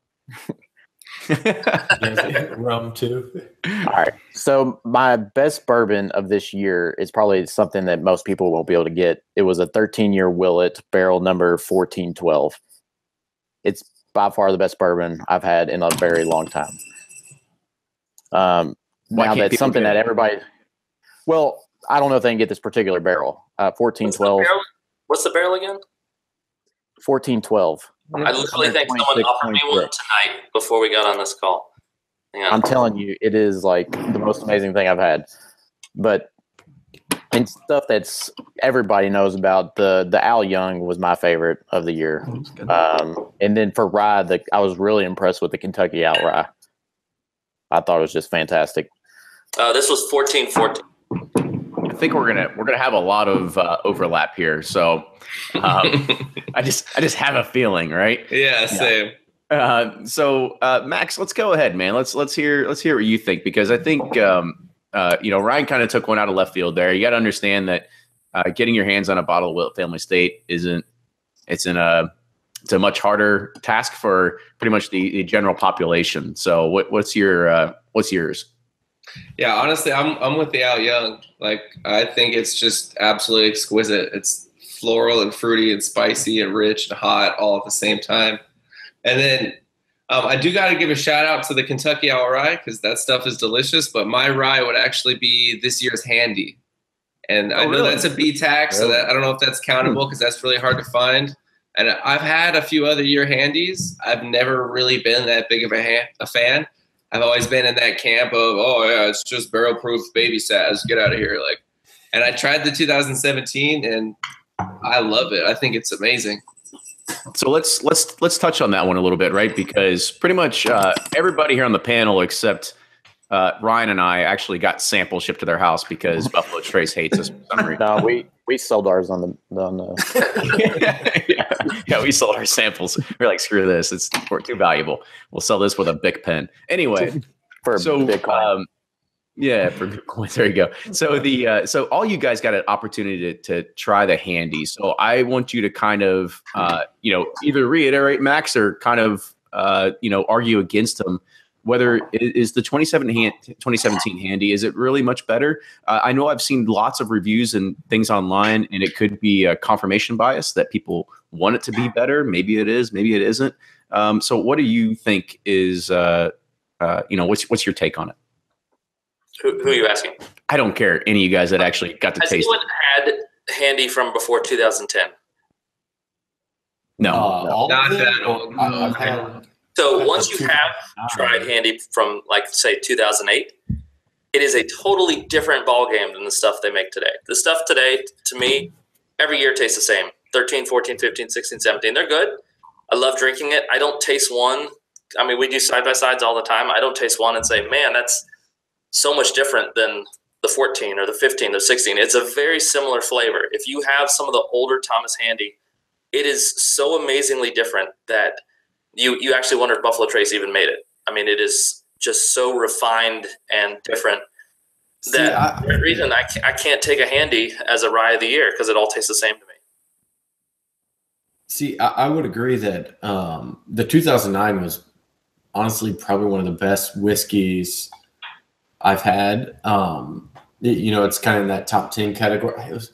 Rum too. All right. So my best bourbon of this year is probably something that most people won't be able to get. It was a 13-year Willet, barrel number 1412. It's by far the best bourbon I've had in a very long time. Now that's something that everybody. Well, I don't know if they can get this particular barrel. 1412. What's the barrel again? 1412. I literally think someone offered me one tonight before we got on this call. I'm telling you, it is like the most amazing thing I've had. But and stuff that's everybody knows about, the Al Young was my favorite of the year. And then for rye, I was really impressed with the Kentucky Out Rye. I thought it was just fantastic. This was 1414. I think we're gonna have a lot of overlap here. So I just have a feeling, right? Yeah, same. So Max, let's go ahead, man. Let's hear what you think, because I think Ryan kind of took one out of left field there. You got to understand that getting your hands on a bottle of Willet Family Estate it's a much harder task for pretty much the general population. So what's yours? Yeah, honestly, I'm with the Al Young. Like, I think it's just absolutely exquisite. It's floral and fruity and spicy and rich and hot all at the same time. And then I do got to give a shout out to the Kentucky Out Rye, because that stuff is delicious. But my rye would actually be this year's Handy. And I know that's a B tax, so that I don't know if that's countable, because that's really hard to find. And I've had a few other year Handies. I've never really been that big of a fan. I've always been in that camp of, oh yeah, it's just barrel proof baby sass, get out of here. And I tried the 2017 and I love it. I think it's amazing. So let's touch on that one a little bit, right? Because pretty much everybody here on the panel except Ryan and I actually got samples shipped to their house because Buffalo Trace hates us for some reason. No, we sold ours on the yeah, we sold our samples. We're like, screw this, it's too valuable. We'll sell this with a Bic pen. Anyway, for Bitcoin. Yeah, for Bitcoin. There you go. So so all you guys got an opportunity to try the Handy. So I want you to kind of either reiterate Max or kind of argue against them. Whether is the 2017 Handy, is it really much better? I know I've seen lots of reviews and things online, and it could be a confirmation bias that people want it to be better. Maybe it is, maybe it isn't. So what do you think is, what's your take on it? Who are you asking? I don't care. Any of you guys that actually got to taste it. Has anyone had Handy from before 2010? No. Not that old. So once you have tried Handy from, like, say, 2008, it is a totally different ballgame than the stuff they make today. The stuff today, to me, every year tastes the same. 13, 14, 15, 16, 17. They're good. I love drinking it. I don't taste one. I mean, we do side-by-sides all the time. I don't taste one and say, man, that's so much different than the 14 or the 15 or 16. It's a very similar flavor. If you have some of the older Thomas Handy, it is so amazingly different that you actually wonder if Buffalo Trace even made it. I mean, it is just so refined and different that for that reason I can't take a Handy as a rye of the year because it all tastes the same to me. See, I would agree that the 2009 was honestly probably one of the best whiskeys I've had. It's kind of in that top 10 category. It was,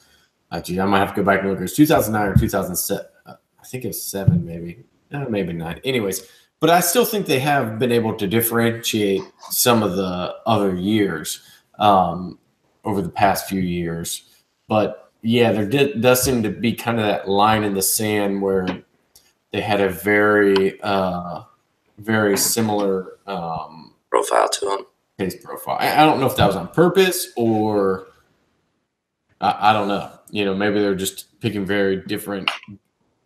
I might have to go back and look. It was 2009 or 2007. I think it was 7, maybe. Maybe 9. Anyways, but I still think they have been able to differentiate some of the other years over the past few years. But yeah, there does seem to be kind of that line in the sand where they had a very, very similar profile to them. Taste profile. I don't know if that was on purpose or I don't know. Maybe they're just picking very different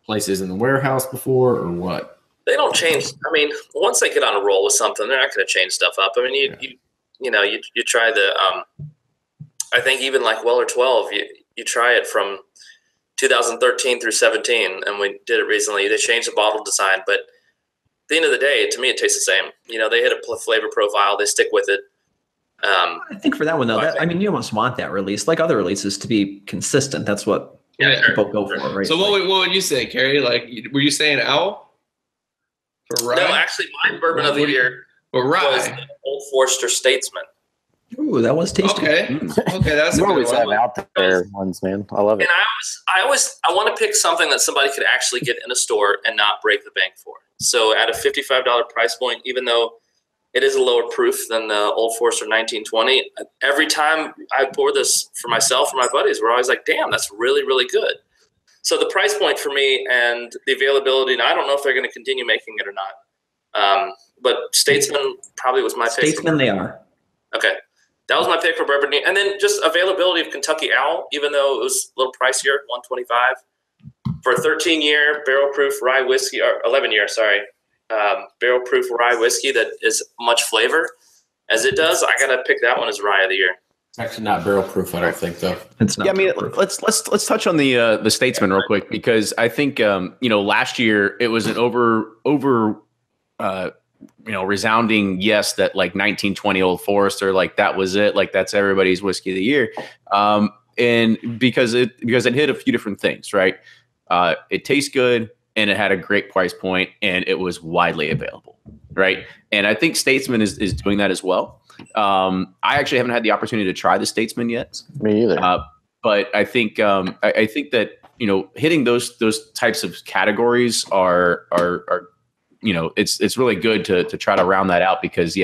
places in the warehouse before or what. They don't change. I mean, once they get on a roll with something, they're not going to change stuff up. I mean, you try the. I think even like Weller 12, you try it from 2013 through 17, and we did it recently. They changed the bottle design, but at the end of the day, to me, it tastes the same. They hit a flavor profile. They stick with it. I think for that one, though, you almost want that release, like other releases, to be consistent. That's what people go for, right? So what would you say, Carrie? Like, were you saying owl? For rye? No, actually, my bourbon of the year was the Old Forester Statesman. Ooh, that was tasty. Okay, that's a good always one. have out there ones, man. I love it. And I want to pick something that somebody could actually get in a store and not break the bank for. So at a $55 price point, even though it is a lower proof than the Old Forester 1920, every time I pour this for myself or my buddies, we're always like, damn, that's really, really good. So the price point for me and the availability, and I don't know if they're going to continue making it or not. But Statesman probably was my pick. Statesman, they are. Okay. That was my pick for bourbon. And then just availability of Kentucky Owl, even though it was a little pricier, $125 for a 13-year barrel-proof rye whiskey, or 11-year, barrel-proof rye whiskey that is much flavor as it does. I got to pick that one as rye of the year. It's actually not barrel-proof, I don't think, though. It's not. Yeah, I mean, let's touch on the Statesman real quick because I think last year it was an resounding yes that like 1920 Old Forester, like that was it, like that's everybody's whiskey of the year, and because it hit a few different things, right? It tastes good and it had a great price point and it was widely available, right? And I think Statesman is doing that as well. I actually haven't had the opportunity to try the Statesman yet. Me either. But I think I think that hitting those types of categories are it's really good to try to round that out because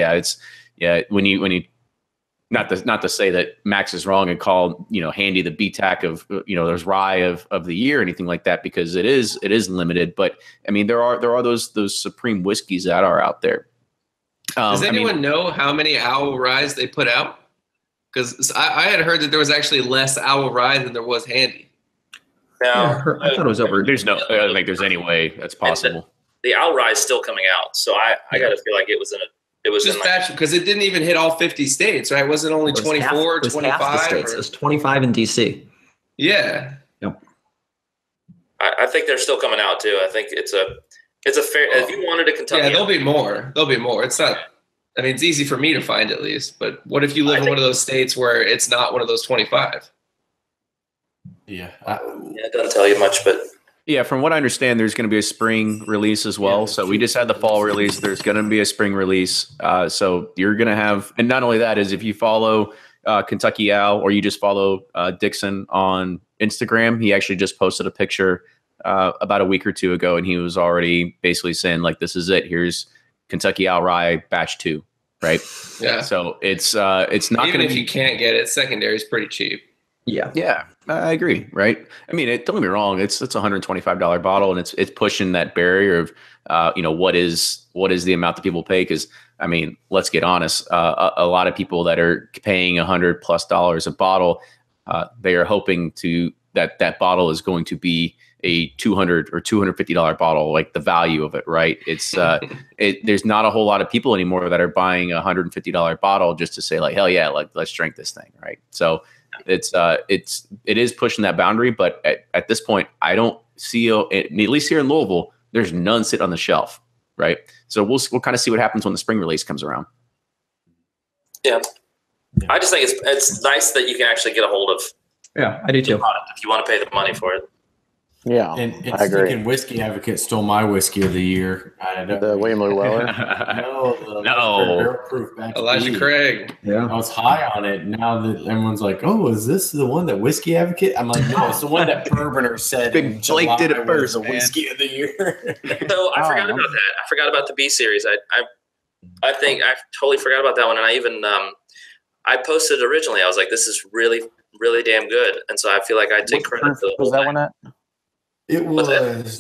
when you not to say that Max is wrong and call Handy the BTAC of there's rye of the year or anything like that because it is limited, but I mean there are those supreme whiskeys that are out there. Does anyone know how many Owl Ryes they put out? Because I had heard that there was actually less Owl Rye than there was Handy. I thought it was over. I don't think there's any way that's possible. The Owl Rye is still coming out, so I got to feel like it was just batch because it didn't even hit all 50 states, right? Was it only 24, 25? Half the states. It was 25 in DC. Yeah. Yep. I think they're still coming out too. I think it's a fair. If you wanted a Kentucky, there'll be more. It's not. I mean, it's easy for me to find at least. But what if you live in one of those states where it's not one of those 25? Yeah. It doesn't tell you much, but. Yeah, from what I understand, there's going to be a spring release as well. So we just had the fall release. There's going to be a spring release. So you're going to have, and not only that is if you follow Kentucky Owl or you just follow Dixon on Instagram, he actually just posted a picture about a week or two ago, and he was already basically saying like, "This is it. Here's Kentucky Owl Rye Batch 2." Right? Yeah. So it's not even if you can't get it, secondary is pretty cheap. Yeah, I agree. Right. I mean, don't get me wrong. It's a $125 bottle, and it's pushing that barrier of, what is the amount that people pay? Because I mean, let's get honest. A lot of people that are paying $100+ a bottle, they are hoping that bottle is going to be a $200 or $250 bottle, like the value of it, right? It's there's not a whole lot of people anymore that are buying a $150 bottle just to say like, hell yeah, like let's drink this thing, right? So it is pushing that boundary, but at this point, I don't see, at least here in Louisville, there's none sit on the shelf, right? So we'll kind of see what happens when the spring release comes around. Yeah, I just think it's nice that you can actually get a hold of. Yeah, I do too. If you want to pay the money for it. Yeah, and I agree. Whiskey Advocate stole my whiskey of the year. The William Llewellyn? No. Elijah Craig. Yeah, I was high on it. Now that everyone's like, "Oh, is this the one that Whiskey Advocate?" I'm like, "No, it's the one that Bourbonr said." Big Blake did it first. The whiskey of the year. So I forgot about that. I forgot about the B series. I think I totally forgot about that one, and I even I posted originally. I was like, "This is really, really damn good," and so I feel like I take credit for the whole that thing. one at? It was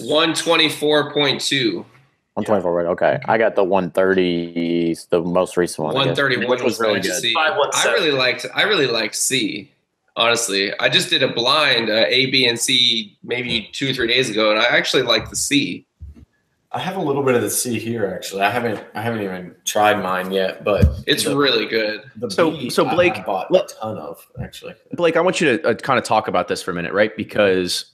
124.2. 124, right? Okay, I got the 130, the most recent one. 131 was really good. I really liked C. Honestly, I just did a blind A, B, and C maybe 2 or 3 days ago, and I actually liked the C. I have a little bit of the C here. Actually, I haven't even tried mine yet, but it's really good. So Blake, I bought a ton of actually. Blake, I want you to kind of talk about this for a minute, right? Because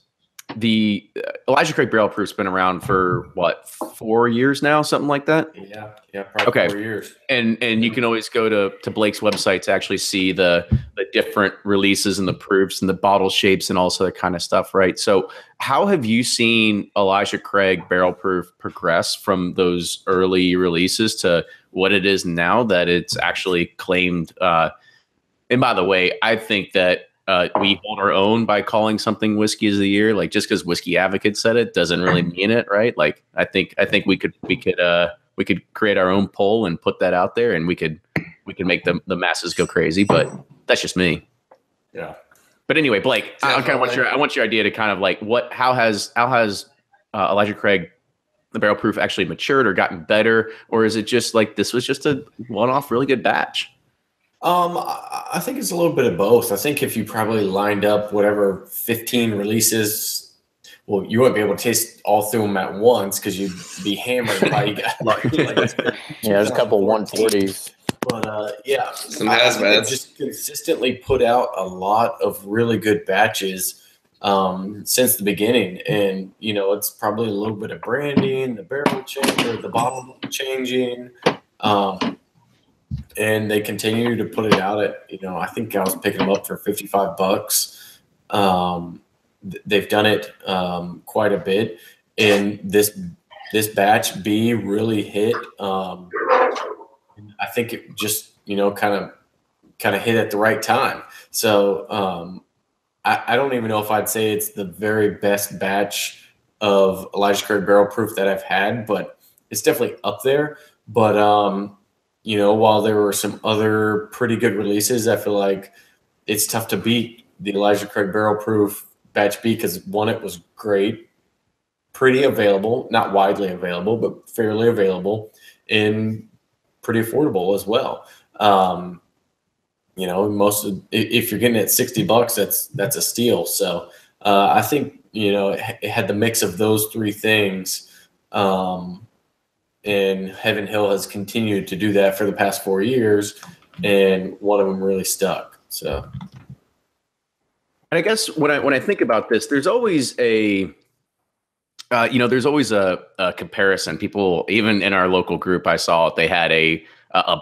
the Elijah Craig Barrel Proof's been around for what, 4 years now, something like that. Yeah, probably 4 years. And you can always go to Blake's website to actually see the different releases and the proofs and the bottle shapes and also that kind of stuff, right? So how have you seen Elijah Craig Barrel Proof progress from those early releases to what it is now that it's actually claimed? And by the way, I think that we hold our own by calling something whiskey of the year. Like just because Whiskey Advocate said it doesn't really mean it, right? Like I think we could create our own poll and put that out there, and we could make the masses go crazy. But that's just me. Yeah. But anyway, Blake, I want your idea to kind of like how has Elijah Craig the Barrel Proof actually matured or gotten better, or is it just like this was just a one-off really good batch? I think it's a little bit of both. I think if you probably lined up whatever 15 releases, well, you wouldn't be able to taste all through them at once because you'd be hammered by you got there's a couple 140s. But some hazmats. Just consistently put out a lot of really good batches since the beginning, and it's probably a little bit of branding, the barrel change or the bottle changing. And they continue to put it out at, I think I was picking them up for $55. They've done it quite a bit. And this batch B really hit. I think it just, kind of hit at the right time. So I don't even know if I'd say it's the very best batch of Elijah Craig Barrel Proof that I've had, but it's definitely up there. But while there were some other pretty good releases, I feel like it's tough to beat the Elijah Craig Barrel Proof Batch B because, one, it was great, pretty available, not widely available, but fairly available, and pretty affordable as well. If you're getting it at $60, that's a steal. So I think, it had the mix of those three things. And Heaven Hill has continued to do that for the past 4 years, and one of them really stuck. So, and I guess when I think about this, there's always a comparison. People, even in our local group, I saw they had a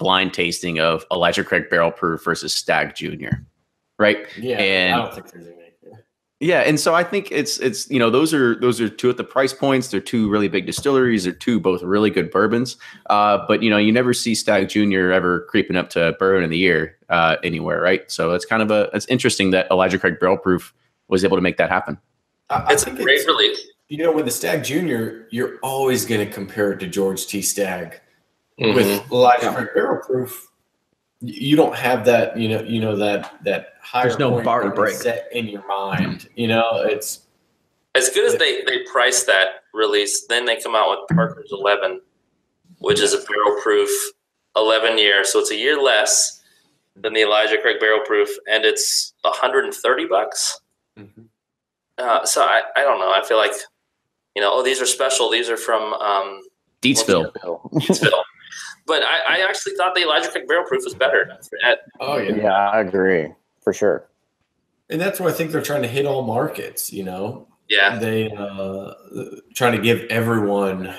blind tasting of Elijah Craig Barrel Proof versus Stag Junior, right? Yeah, and I don't think there's any. Yeah, and so I think it's those are two at the price points. They're two really big distilleries. They're two both really good bourbons. But you never see Stag Junior ever creeping up to Bourbon of the Year anywhere, right? So it's it's interesting that Elijah Craig Barrel Proof was able to make that happen. It's a great relief. With the Stag Junior, you're always going to compare it to George T. Stagg. Mm-hmm. With Elijah Craig Barrel Proof, you don't have that, that higher. There's no bar to break set in your mind. It's as good as they price that release. Then they come out with Parker's 11, which is a barrel proof 11 year. So it's a year less than the Elijah Craig Barrel Proof, and it's $130. Mm-hmm. So I don't know. I feel like, these are special. These are from Deatsville. But I actually thought the Elijah Craig Barrel Proof was better. Yeah, I agree for sure. And that's why I think they're trying to hit all markets. Yeah, they trying to give everyone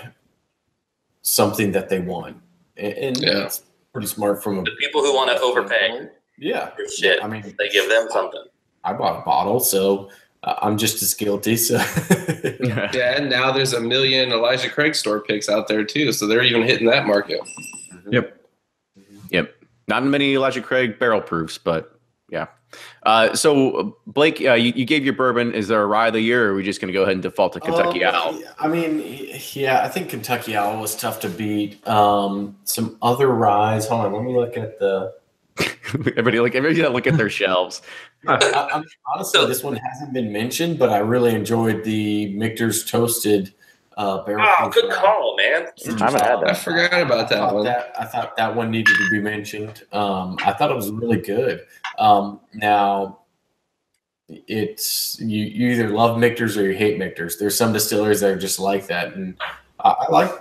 something that they want, and it's pretty smart from the people who want to overpay. Yeah, for shit. I mean, they give them something. I bought a bottle, so I'm just as guilty. So yeah, and now there's a million Elijah Craig store picks out there too, so they're even hitting that market. Yep. Not many Elijah Craig barrel proofs, but yeah. So Blake, you gave your bourbon. Is there a rye of the year, or are we just going to go ahead and default to Kentucky Owl? I mean, I think Kentucky Owl was tough to beat. Some other ryes. Hold on, let me look at the. Everybody look at their shelves. Honestly, this one hasn't been mentioned, but I really enjoyed the Michter's Toasted barrel. Oh, good call, man. I haven't had that. I forgot about that one. I thought that one needed to be mentioned. I thought it was really good. Now, it's you either love Michter's or you hate Michter's. There's some distilleries that are just like that, and I like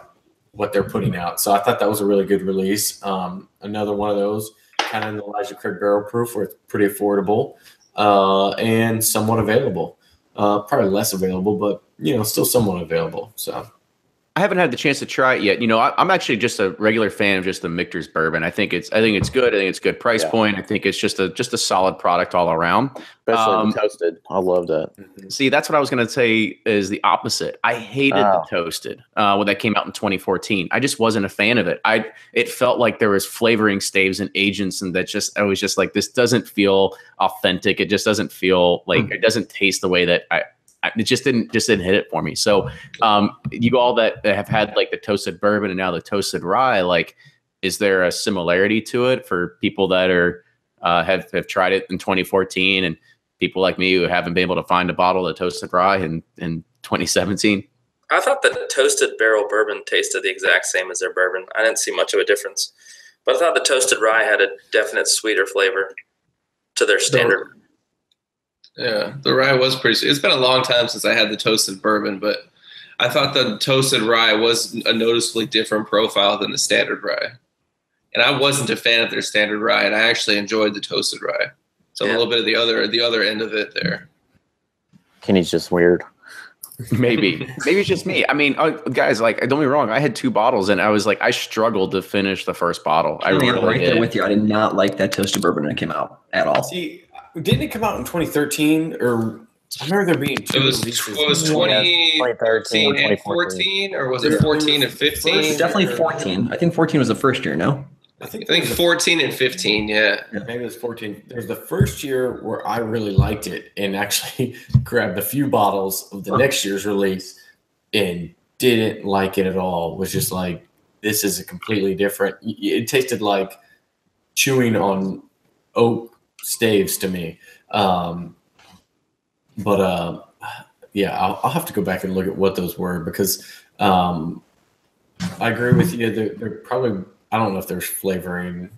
what they're putting out. So I thought that was a really good release. Another one of those, kind of in the Elijah Craig Barrel Proof, where it's pretty affordable and somewhat available. Probably less available, but still somewhat available. So I haven't had the chance to try it yet. I'm actually just a regular fan of just the Michter's bourbon. I think it's good. I think it's good price point. I think it's just a solid product all around. Especially the toasted. I love that. See, that's what I was going to say is the opposite. I hated the toasted when that came out in 2014. I just wasn't a fan of it. It felt like there was flavoring staves and agents, and I was just like, this doesn't feel authentic. It just doesn't feel like it doesn't taste the way that it just didn't hit it for me. So you all that have had like the toasted bourbon and now the toasted rye, like, is there a similarity to it for people that are have tried it in 2014 and people like me who haven't been able to find a bottle of toasted rye in 2017? I thought the toasted barrel bourbon tasted the exact same as their bourbon. I didn't see much of a difference, but I thought the toasted rye had a definite sweeter flavor to their standard. Yeah, the rye was pretty sweet. It's been a long time since I had the toasted bourbon, but I thought the toasted rye was a noticeably different profile than the standard rye. And I wasn't a fan of their standard rye, and I actually enjoyed the toasted rye. So a little bit of the other end of it there. Kenny's just weird. Maybe it's just me. I mean, guys, like, don't get me wrong. I had 2 bottles, and I was like, I struggled to finish the first bottle. I'm right there with you. I did not like that toasted bourbon when it came out at all. See, didn't it come out in 2013 or? I remember there being 2 releases. It was 2013 and 14, or was it 14 and 15? Definitely 14. I think 14 was the first year, no? I think 14 and 15, yeah. Maybe it was 14. There was the first year where I really liked it and actually grabbed a few bottles of the next year's release and didn't like it at all. It was just like, this is a completely different. It tasted like chewing on oak staves to me. But I'll have to go back and look at what those were because I agree with you. They're probably, I don't know if there's flavoring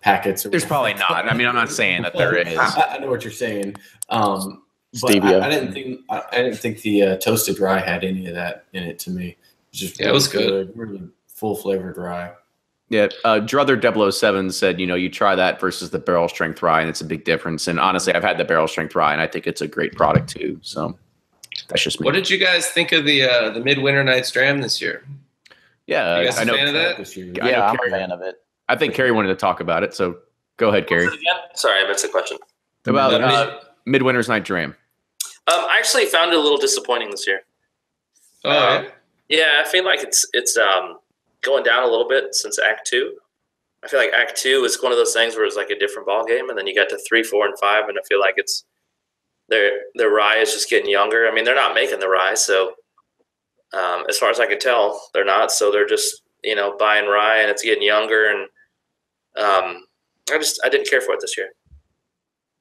packets. There's probably not. I mean, I'm not saying that there is. I know what you're saying. Stevia. I didn't think the toasted rye had any of that in it to me. It was good. Really full flavored rye. Yeah, Druther 007 said, you try that versus the barrel strength rye, and it's a big difference. And honestly, I've had the barrel strength rye, and I think it's a great product too. So that's just me. What did you guys think of the Midwinter Night's Dram this year? Yeah, you guys I know. A fan of that? Yeah, I'm a fan of it. I think Carrie wanted to talk about it, so go ahead, Carrie. Sorry, I missed the question. About Midwinter's Night Dram. I actually found it a little disappointing this year. Oh, yeah, I feel like it's going down a little bit since Act 2. I feel like Act 2 is one of those things where it's like a different ball game, and then you got to 3, 4, and 5, and I feel like it's their rye is just getting younger. I mean, they're not making the rye, so as far as I can tell, they're not. So they're just buying rye, and it's getting younger, and I didn't care for it this year.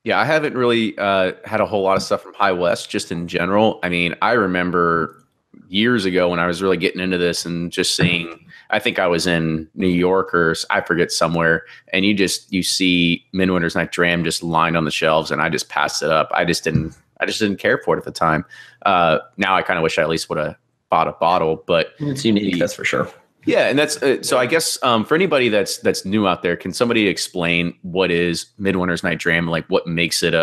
Yeah, I haven't really had a whole lot of stuff from High West just in general. I mean, I remember years ago when I was really getting into this and just seeing, I think I was in New York or I forget somewhere, and you see Midwinter's Night Dram just lined on the shelves, and I just passed it up. I just didn't I just didn't care for it at the time. Now I kind of wish I at least would have bought a bottle, but it's unique, that's for sure. Yeah, and that's so. I guess for anybody that's new out there, can somebody explain what is Midwinter's Night Dram? Like, what makes it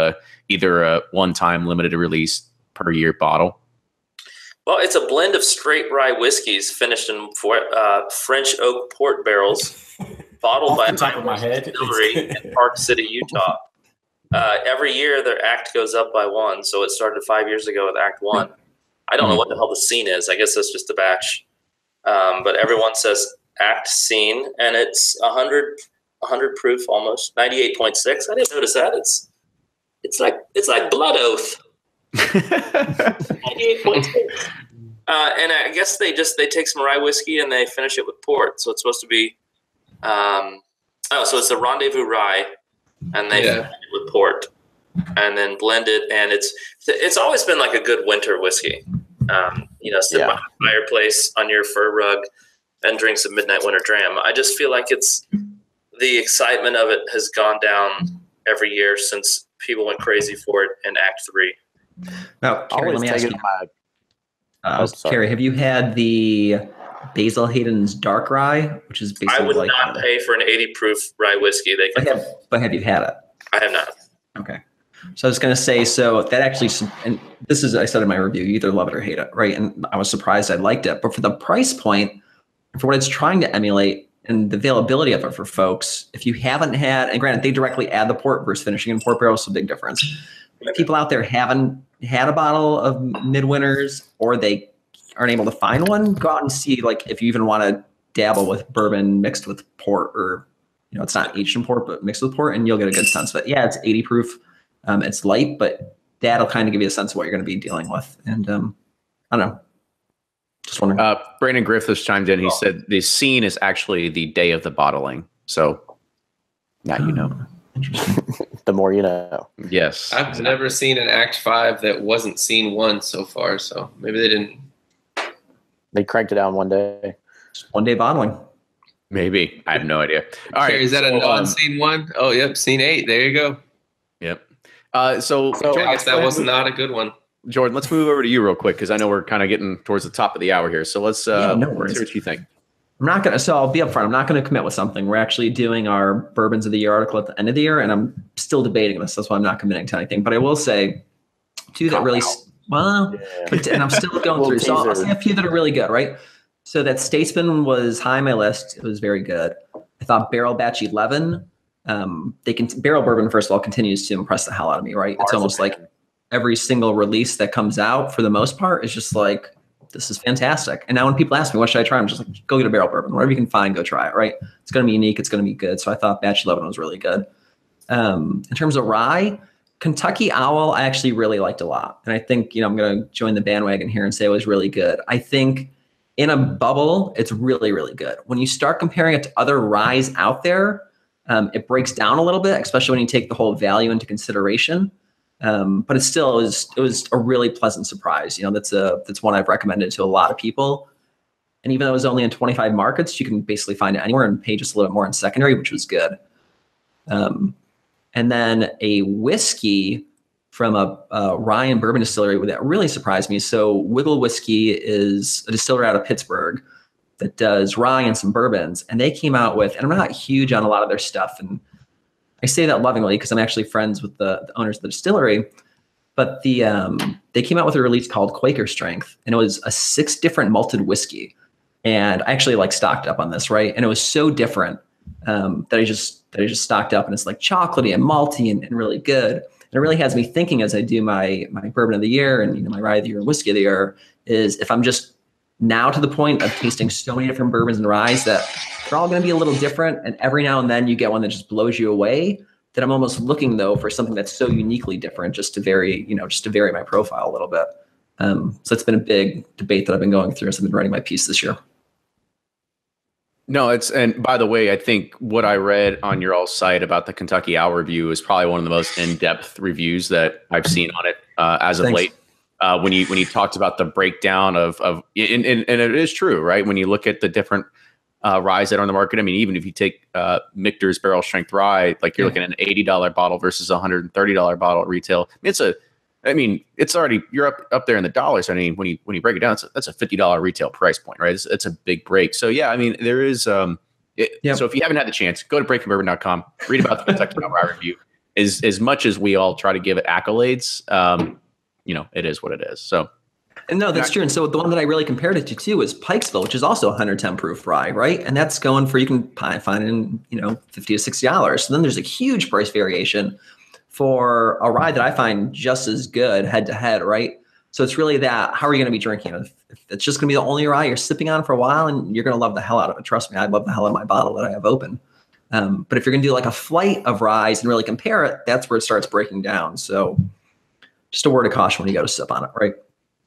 either a one-time limited release per year bottle? Well, it's a blend of straight rye whiskeys finished in French oak port barrels, bottled by Distillery in Park City, Utah. Every year, their act goes up by one, so it started 5 years ago with Act 1. I don't know what the hell the scene is. I guess that's just a batch. But everyone says act scene, and it's 100 proof almost, 98.6. I didn't notice that. It's like blood oath. 98.6. And I guess they take some rye whiskey and they finish it with port. So it's supposed to be so it's a Rendezvous rye, and they finish it with port and then blend it, and it's always been like a good winter whiskey. Sit by the fireplace on your fur rug and drink some midnight winter dram. I just feel like the excitement of it has gone down every year since people went crazy for it in Act 3. Now, Carrie, let me ask you. Carrie, have you had the Basil Hayden's Dark Rye, which is basically I would not pay for an 80 proof rye whiskey. But have you had it? I have not. Okay. So I was going to say, so that actually, and this is, I said in my review, you either love it or hate it, right? And I was surprised I liked it. But for the price point, for what it's trying to emulate and the availability of it for folks, if you haven't had, and granted, they directly add the port versus finishing in port barrels, so big difference. If people out there haven't had a bottle of Midwinters, or they aren't able to find one, go out and see, like, if you even want to dabble with bourbon mixed with port, or, it's not aged in port, but mixed with port, and you'll get a good sense of it. Yeah, it's 80 proof. It's light, but that'll kind of give you a sense of what you're going to be dealing with. And I don't know. Just wondering. Brandon Griffiths chimed in. He said the scene is actually the day of the bottling. So now you know. Interesting. The more you know. Yes. I've never seen an Act 5 that wasn't scene 1 so far. So maybe they didn't. They cranked it out in one day. Just one day bottling. Maybe. I have no idea. All right. Is that a non-scene 1? Oh, yep. Scene 8. There you go. Yep. So I guess that was not a good one. Jordan, let's move over to you real quick, because I know we're kind of getting towards the top of the hour here. So let's hear what you think. So I'll be upfront. I'm not going to commit with something. We're actually doing our Bourbons of the Year article at the end of the year, and I'm still debating this. That's why I'm not committing to anything. But I will say two that really, and I'm still going through. So I'll say a few that are really good, right? So that Statesman was high on my list. It was very good. I thought Barrel Batch 11. Barrel bourbon, first of all, continues to impress the hell out of me, right? It's almost like every single release that comes out, for the most part, is just like, this is fantastic. And now when people ask me, what should I try? I'm just like, go get a barrel bourbon. Whatever you can find, go try it, right? It's going to be unique. It's going to be good. So I thought Batch 11 was really good. In terms of rye, Kentucky Owl, I actually really liked a lot. And I think, I'm going to join the bandwagon here and say it was really good. I think in a bubble, it's really, really good. When you start comparing it to other ryes out there, it breaks down a little bit, especially when you take the whole value into consideration. But it was a really pleasant surprise. That's one I've recommended to a lot of people. And even though it was only in 25 markets, you can basically find it anywhere and pay just a little bit more in secondary, which was good. And then a whiskey from a rye and bourbon distillery that really surprised me. So Wiggle Whiskey is a distillery out of Pittsburgh that does rye and some bourbons. And they came out with, and I'm not huge on a lot of their stuff, and I say that lovingly because I'm actually friends with the owners of the distillery, but they came out with a release called Quaker Strength, and it was a 6 different malted whiskey. And I actually stocked up on this, right? And it was so different that I just stocked up, and it's like chocolatey and malty and really good. And it really has me thinking, as I do my bourbon of the year and my rye of the year and whiskey of the year, is if I'm just now to the point of tasting so many different bourbons and ryes that they're all going to be a little different, and every now and then you get one that just blows you away, that I'm almost looking though for something that's so uniquely different, just to vary my profile a little bit. So it's been a big debate that I've been going through as I've been writing my piece this year. No, and by the way, I think what I read on your all site about the Kentucky Owl review is probably one of the most in-depth reviews that I've seen on it as of late. When you talked about the breakdown of and it is true, right? When you look at the different ryes that are on the market, I mean, even if you take Michter's Barrel Strength Rye, like you're looking at an $80 bottle versus a $130 bottle at retail. I mean, I mean, it's already, you're up there in the dollars. I mean, when you break it down, that's a $50 retail price point, right? It's a big break. So yeah, I mean, there is, So if you haven't had the chance, go to breakingbourbon.com, read about the Kentucky Rye review. As much as we all try to give it accolades, it is what it is. So. And no, that's true. And so the one that I really compared it to too is Pikesville, which is also 110 proof rye, right? And that's going for, you can find it in, $50 to $60. So then there's a huge price variation for a rye that I find just as good head to head, right? So it's really that, how are you going to be drinking? If it's just going to be the only rye you're sipping on for a while, and you're going to love the hell out of it. Trust me, I love the hell out of my bottle that I have open. But if you're going to do like a flight of ryes and really compare it, that's where it starts breaking down. So just a word of caution when you go to sip on it, right?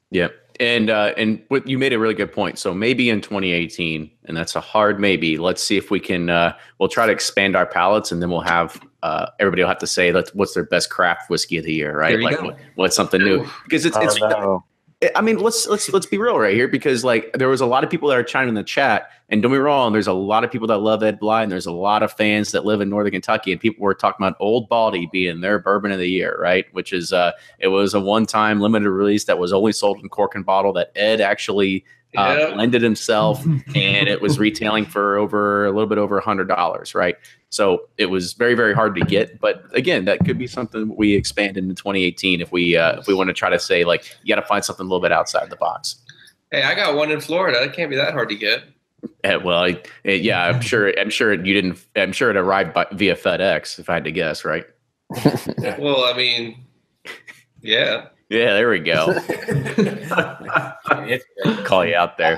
Yeah. And what you made a really good point. So maybe in 2018, and that's a hard maybe, let's see if we can, we'll try to expand our palates, and then we'll have, everybody will have to say, what's their best craft whiskey of the year, right? Like what's something new? Because I mean, let's be real right here, because like there was a lot of people that are chiming in the chat, and don't be wrong, there's a lot of people that love Ed Bly, and there's a lot of fans that live in Northern Kentucky, and people were talking about Old Baldy being their bourbon of the year, right? Which is it was a one-time limited release that was only sold in cork and bottle that Ed actually blended himself, and it was retailing for a little bit over $100, right? So it was very, very hard to get. But again, that could be something we expand into 2018 if we want to try to say, like, you got to find something a little bit outside the box. Hey, I got one in Florida. It can't be that hard to get. I'm sure you didn't. I'm sure it arrived via FedEx, if I had to guess, right? Well, I mean, yeah. Yeah, there we go. Call you out there.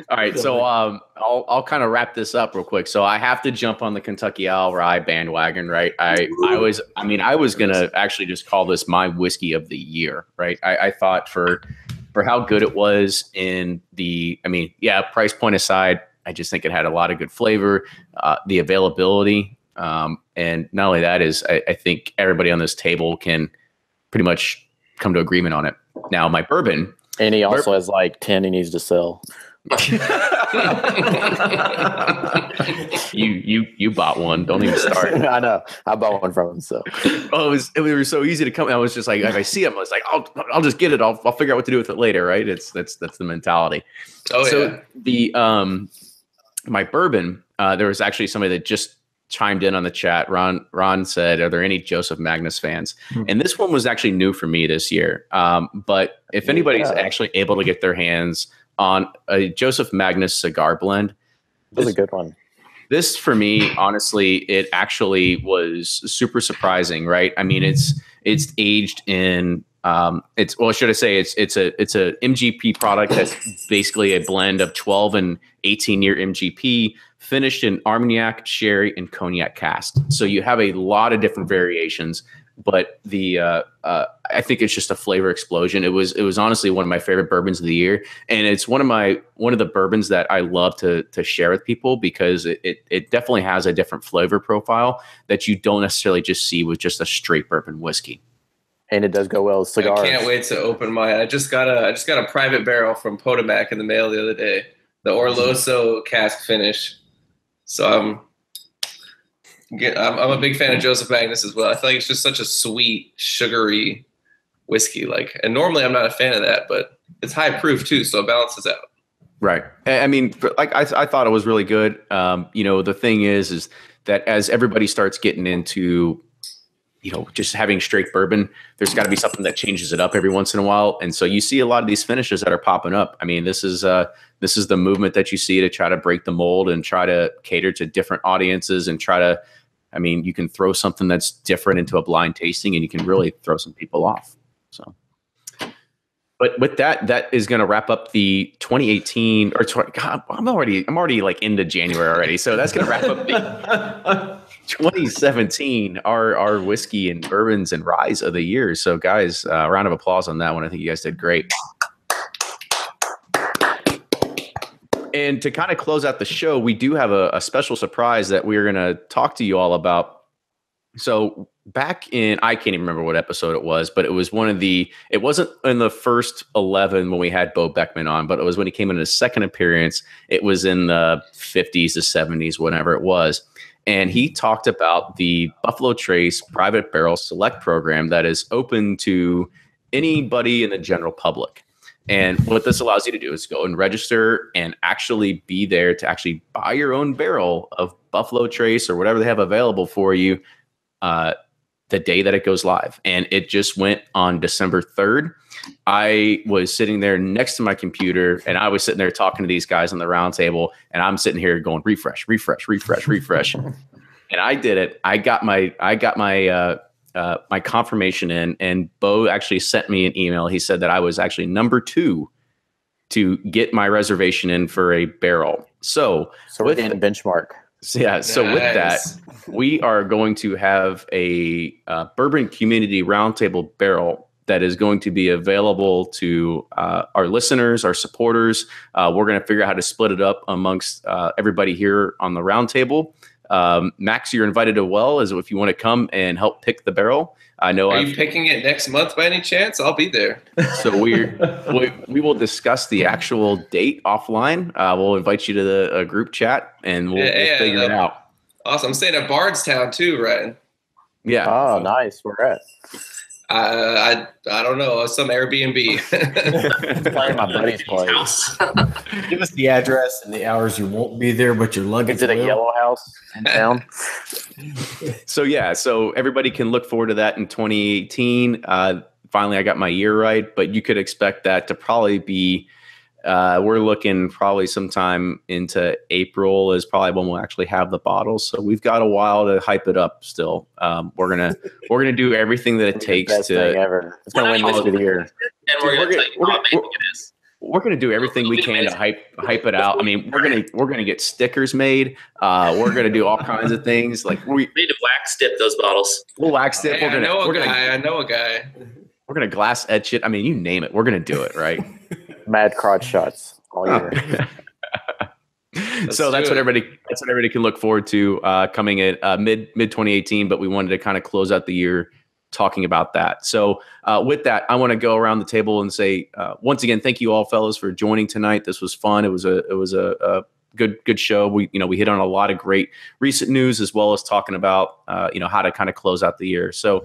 All right, so I'll kind of wrap this up real quick. So I have to jump on the Kentucky Owl Rye bandwagon, right? I was gonna actually just call this my whiskey of the year, right? I thought for how good it was in price point aside, I just think it had a lot of good flavor, the availability, and not only that is I think everybody on this table can pretty much come to agreement on it. Now, my bourbon, and he also has like 10 he needs to sell. You bought one. Don't even start. I know. I bought one from him. So it was so easy to come. I was just like, if I see him, I was like, I'll just get it. I'll figure out what to do with it later, right? That's the mentality. My bourbon, there was actually somebody that just chimed in on the chat. Ron said, are there any Joseph Magnus fans? And this one was actually new for me this year. But if anybody's actually able to get their hands on a Joseph Magnus cigar blend, this is a good one. This, for me, honestly, it actually was super surprising, right? I mean, it's aged in it's a MGP product that's basically a blend of 12 and 18 year MGP, finished in Armagnac, sherry, and cognac cask. So you have a lot of different variations, but I think it's just a flavor explosion. It was honestly one of my favorite bourbons of the year, and it's one of the bourbons that I love to share with people, because it definitely has a different flavor profile that you don't necessarily just see with just a straight bourbon whiskey. And it does go well with cigars. I can't wait to open mine. I just got a private barrel from Potomac in the mail the other day, the Orloso cask finish. So I'm a big fan of Joseph Magnus as well. I feel like it's just such a sweet, sugary whiskey. And normally I'm not a fan of that, but it's high proof too, so it balances out. Right. I mean, I thought it was really good. The thing is that as everybody starts getting into, just having straight bourbon, there's got to be something that changes it up every once in a while. And so you see a lot of these finishes that are popping up. I mean, this is the movement that you see to try to break the mold and try to cater to different audiences and you can throw something that's different into a blind tasting and you can really throw some people off. So, but with that is going to wrap up the 2018 or God, I'm already like into January already. So that's going to wrap up the 2017, our whiskey and bourbons and ryes of the year. So guys, round of applause on that one. I think you guys did great. And to kind of close out the show, we do have a special surprise that we're going to talk to you all about. So back in, I can't even remember what episode it was, but it was it wasn't in the first 11 when we had Bo Beckman on, but it was when he came in his second appearance. It was in the 50s to 70s, whatever it was. And he talked about the Buffalo Trace Private Barrel Select program that is open to anybody in the general public. And what this allows you to do is go and register and actually be there to actually buy your own barrel of Buffalo Trace or whatever they have available for you the day that it goes live. And it just went on December 3rd. I was sitting there next to my computer, and I was sitting there talking to these guys on the round table, and I'm sitting here going refresh. And I did it. I got my my confirmation in, and Bo actually sent me an email. He said that I was actually number 2 to get my reservation in for a barrel. So we're getting a benchmark. Yeah. Nice. So with that, we are going to have a Bourbon Community Roundtable barrel that is going to be available to our listeners, our supporters. We're going to figure out how to split it up amongst everybody here on the roundtable. Max, you're invited as well, as if you want to come and help pick the barrel. I know. Are you picking it next month by any chance? I'll be there. So we will discuss the actual date offline. We'll invite you to the group chat, and we'll figure it out. Awesome. I'm staying at Bardstown too, Ryan. Yeah. Oh, nice. Where at? I don't know, some Airbnb. Probably my buddy's place. Give us the address and the hours you won't be there, but your luggage. Is it a yellow house in town? So everybody can look forward to that in 2018. Finally, I got my year right, but you could expect that to probably be. We're looking probably sometime into April is probably when we'll actually have the bottles. So we've got a while to hype it up. Still, we're gonna do everything that it takes to. Ever. It's gonna win this of the year. And we're gonna tell you how amazing it is. We're gonna do everything we can to hype it out. I mean, we're gonna get stickers made. We're gonna do all kinds of things. Like we need to wax dip those bottles. We'll wax dip. Hey, I know a guy. We're gonna glass etch it. I mean, you name it. We're gonna do it, right? Mad crotch shots all year. So that's what everybody can look forward to coming at mid 2018. But we wanted to kind of close out the year talking about that. So with that, I want to go around the table and say once again, thank you all, fellas, for joining tonight. This was fun. It was a good show. We hit on a lot of great recent news, as well as talking about how to kind of close out the year. So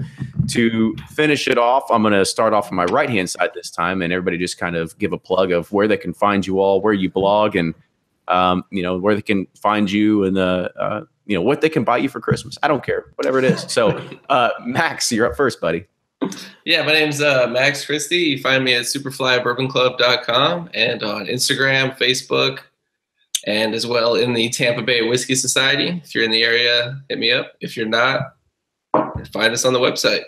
to finish it off, I'm going to start off on my right hand side this time, and everybody just kind of give a plug of where they can find you all, where you blog, and where they can find you, and what they can buy you for Christmas. I don't care, whatever it is. So Max, you're up first, buddy. Yeah, my name's Max Christie. You find me at superflybourbon.club.com and on Instagram, Facebook, and as well in the Tampa Bay Whiskey Society. If you're in the area, hit me up. If you're not, find us on the website.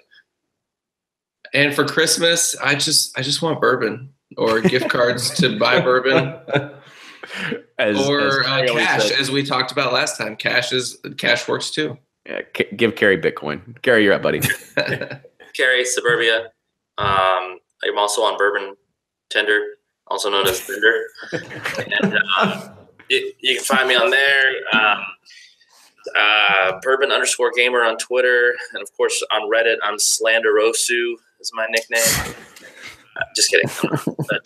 And for Christmas, I just want bourbon or gift cards to buy bourbon. Or cash, as we talked about last time. Cash works too. Yeah, give Carrie Bitcoin. Carrie, you're up, buddy. Carrie, Suburbia. I'm also on Bourbon Tender, also known as Tinder. And you can find me on there. Bourbon_gamer on Twitter. And of course on Reddit, I'm Slanderosu is my nickname. Just kidding. But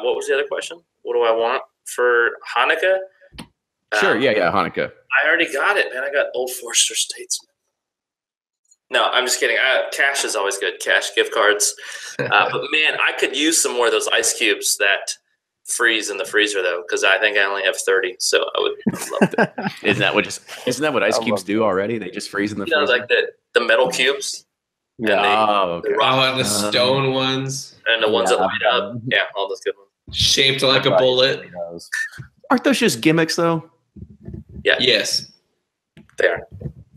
what was the other question? What do I want for Hanukkah? Sure. Yeah. Hanukkah. I already got it, man. I got Old Forester Statesman. No, I'm just kidding. Cash is always good. Cash, gift cards. But man, I could use some more of those ice cubes that freeze in the freezer, though, because I think I only have 30. So I would love that. Isn't that what ice cubes do already? They just freeze in the freezer? Like the metal cubes. Yeah. And the stone ones. And the ones that light up. Yeah, all those good ones. Shaped like a bullet. Aren't those just gimmicks, though? Yeah. Yes. They are.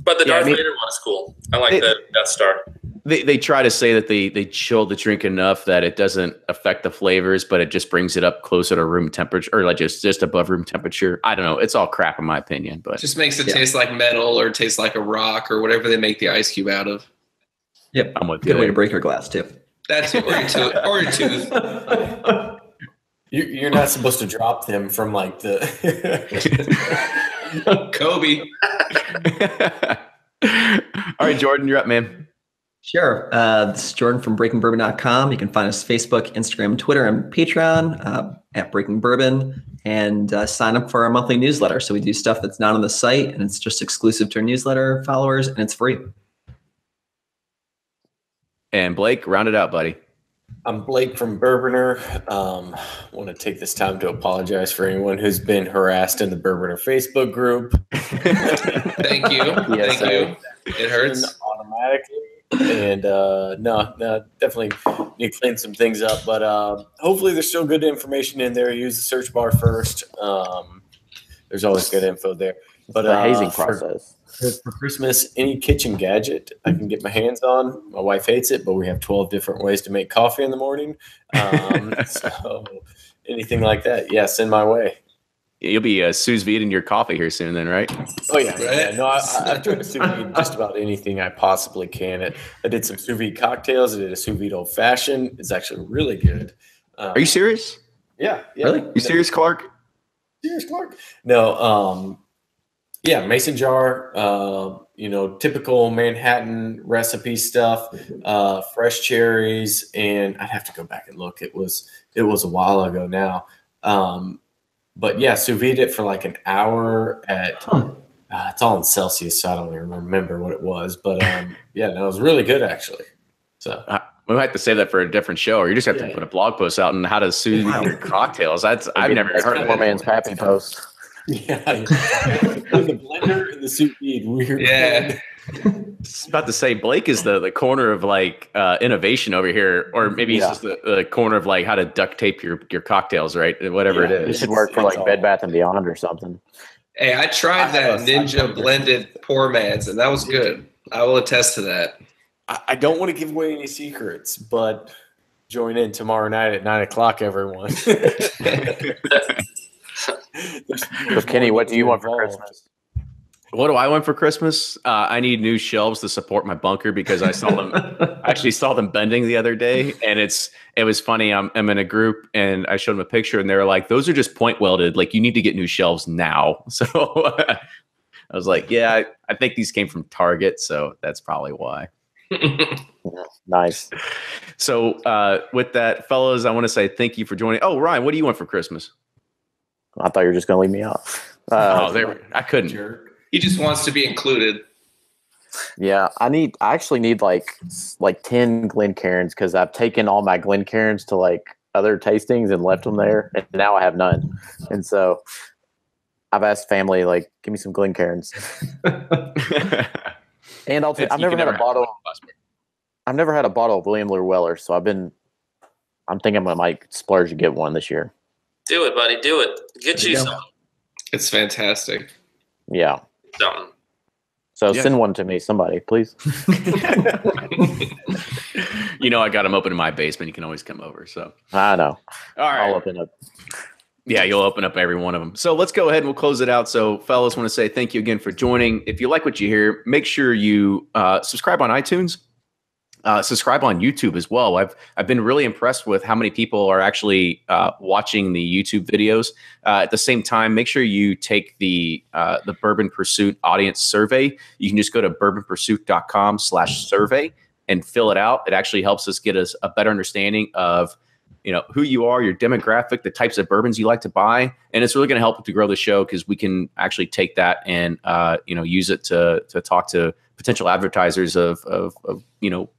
But the Darth Vader one is cool. I like the Death Star. They try to say that they chill the drink enough that it doesn't affect the flavors, but it just brings it up closer to room temperature, or like just above room temperature. I don't know. It's all crap in my opinion, but just makes it taste like metal or taste like a rock or whatever they make the ice cube out of. Yep, I'm with you. Good way to break your glass too. That's it. Or your tooth. You're not supposed to drop them from like the Kobe. All right, Jordan, you're up, man. Sure. This is Jordan from breakingbourbon.com. You can find us Facebook, Instagram, Twitter, and Patreon at Breaking Bourbon, and sign up for our monthly newsletter. So we do stuff that's not on the site, and it's just exclusive to our newsletter followers, and it's free. And Blake, round it out, buddy. I'm Blake from Bourbonr. Want to take this time to apologize for anyone who's been harassed in the Bourbonr Facebook group. Thank you. Yes, Thank you. It hurts. Automatically. And no, definitely need to clean some things up. But hopefully there's still good information in there. Use the search bar first. There's always good info there. But the hazing process. For Christmas, any kitchen gadget I can get my hands on. My wife hates it, but we have 12 different ways to make coffee in the morning. So anything like that, yeah, send my way. You'll be sous vide in your coffee here soon then, right? Oh, yeah. Yeah. No, I've tried to sous vide just about anything I possibly can. I did some sous vide cocktails. I did a sous vide old fashioned. It's actually really good. Are you serious? Yeah. Really? You serious, Clark? Serious, Clark? No. Yeah, mason jar, typical Manhattan recipe stuff, fresh cherries, and I'd have to go back and look. It was a while ago now. But yeah, sous vide it for like an hour at it's all in Celsius, so I don't even remember what it was. But yeah, no, it was really good actually. So we might have to save that for a different show, or you just have to put a blog post out on how to sous vide your cocktails. I've never heard of poor man's pappy post. Yeah, the blender and the sous vide. Weird. Yeah. I was about to say Blake is the corner of like innovation over here, or maybe he's just the corner of like how to duct tape your cocktails, right? Whatever it is. You should work for like Bed Bath and Beyond or something. Hey, I tried that Ninja blended poor man's, and that was good. I will attest to that. I don't want to give away any secrets, but join in tomorrow night at 9:00, everyone. So Kenny, what do you want for Christmas? What do I want for Christmas? I need new shelves to support my bunker because I saw them. I actually saw them bending the other day, and it was funny. I'm in a group, and I showed them a picture, and they were like, "Those are just point welded. Like you need to get new shelves now." So I was like, "Yeah, I think these came from Target, so that's probably why." Nice. So with that, fellas, I want to say thank you for joining. Oh, Ryan, what do you want for Christmas? I thought you were just going to leave me off. I couldn't. He just wants to be included. Yeah, I actually need like 10 Glencairns because I've taken all my Glencairns to like other tastings and left them there, and now I have none. And so I've asked family, like, give me some Glencairns. And I've never had a bottle. I've never had a bottle of William Llewellyn, so I'm thinking I might splurge and get one this year. Do it, buddy. Do it. Get you some. It's fantastic. Yeah. Something. So send one to me, somebody, please. I got them open in my basement. You can always come over. So I know. All right. I'll open up. Yeah, you'll open up every one of them. So let's go ahead and we'll close it out. So fellas, want to say thank you again for joining. If you like what you hear, make sure you subscribe on iTunes. Subscribe on YouTube as well. I've been really impressed with how many people are actually watching the YouTube videos. At the same time, make sure you take the Bourbon Pursuit audience survey. You can just go to bourbonpursuit.com/survey and fill it out. It actually helps us get us a better understanding of who you are, your demographic, the types of bourbons you like to buy, and it's really going to help to grow the show because we can actually take that and use it to talk to potential advertisers of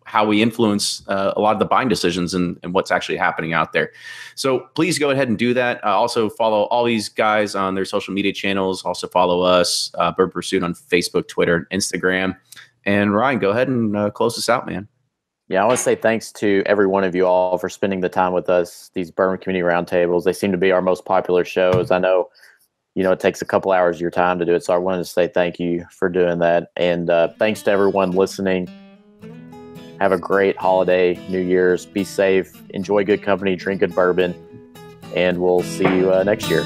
how we influence a lot of the buying decisions and what's actually happening out there. So please go ahead and do that. Also follow all these guys on their social media channels. Also follow us, Bourbon Pursuit on Facebook, Twitter, and Instagram. And Ryan, go ahead and close this out, man. Yeah, I want to say thanks to every one of you all for spending the time with us. These Bourbon Community Roundtables, they seem to be our most popular shows. I know, it takes a couple hours of your time to do it. So I wanted to say thank you for doing that. And thanks to everyone listening. Have a great holiday, New Year's. Be safe. Enjoy good company. Drink good bourbon. And we'll see you next year.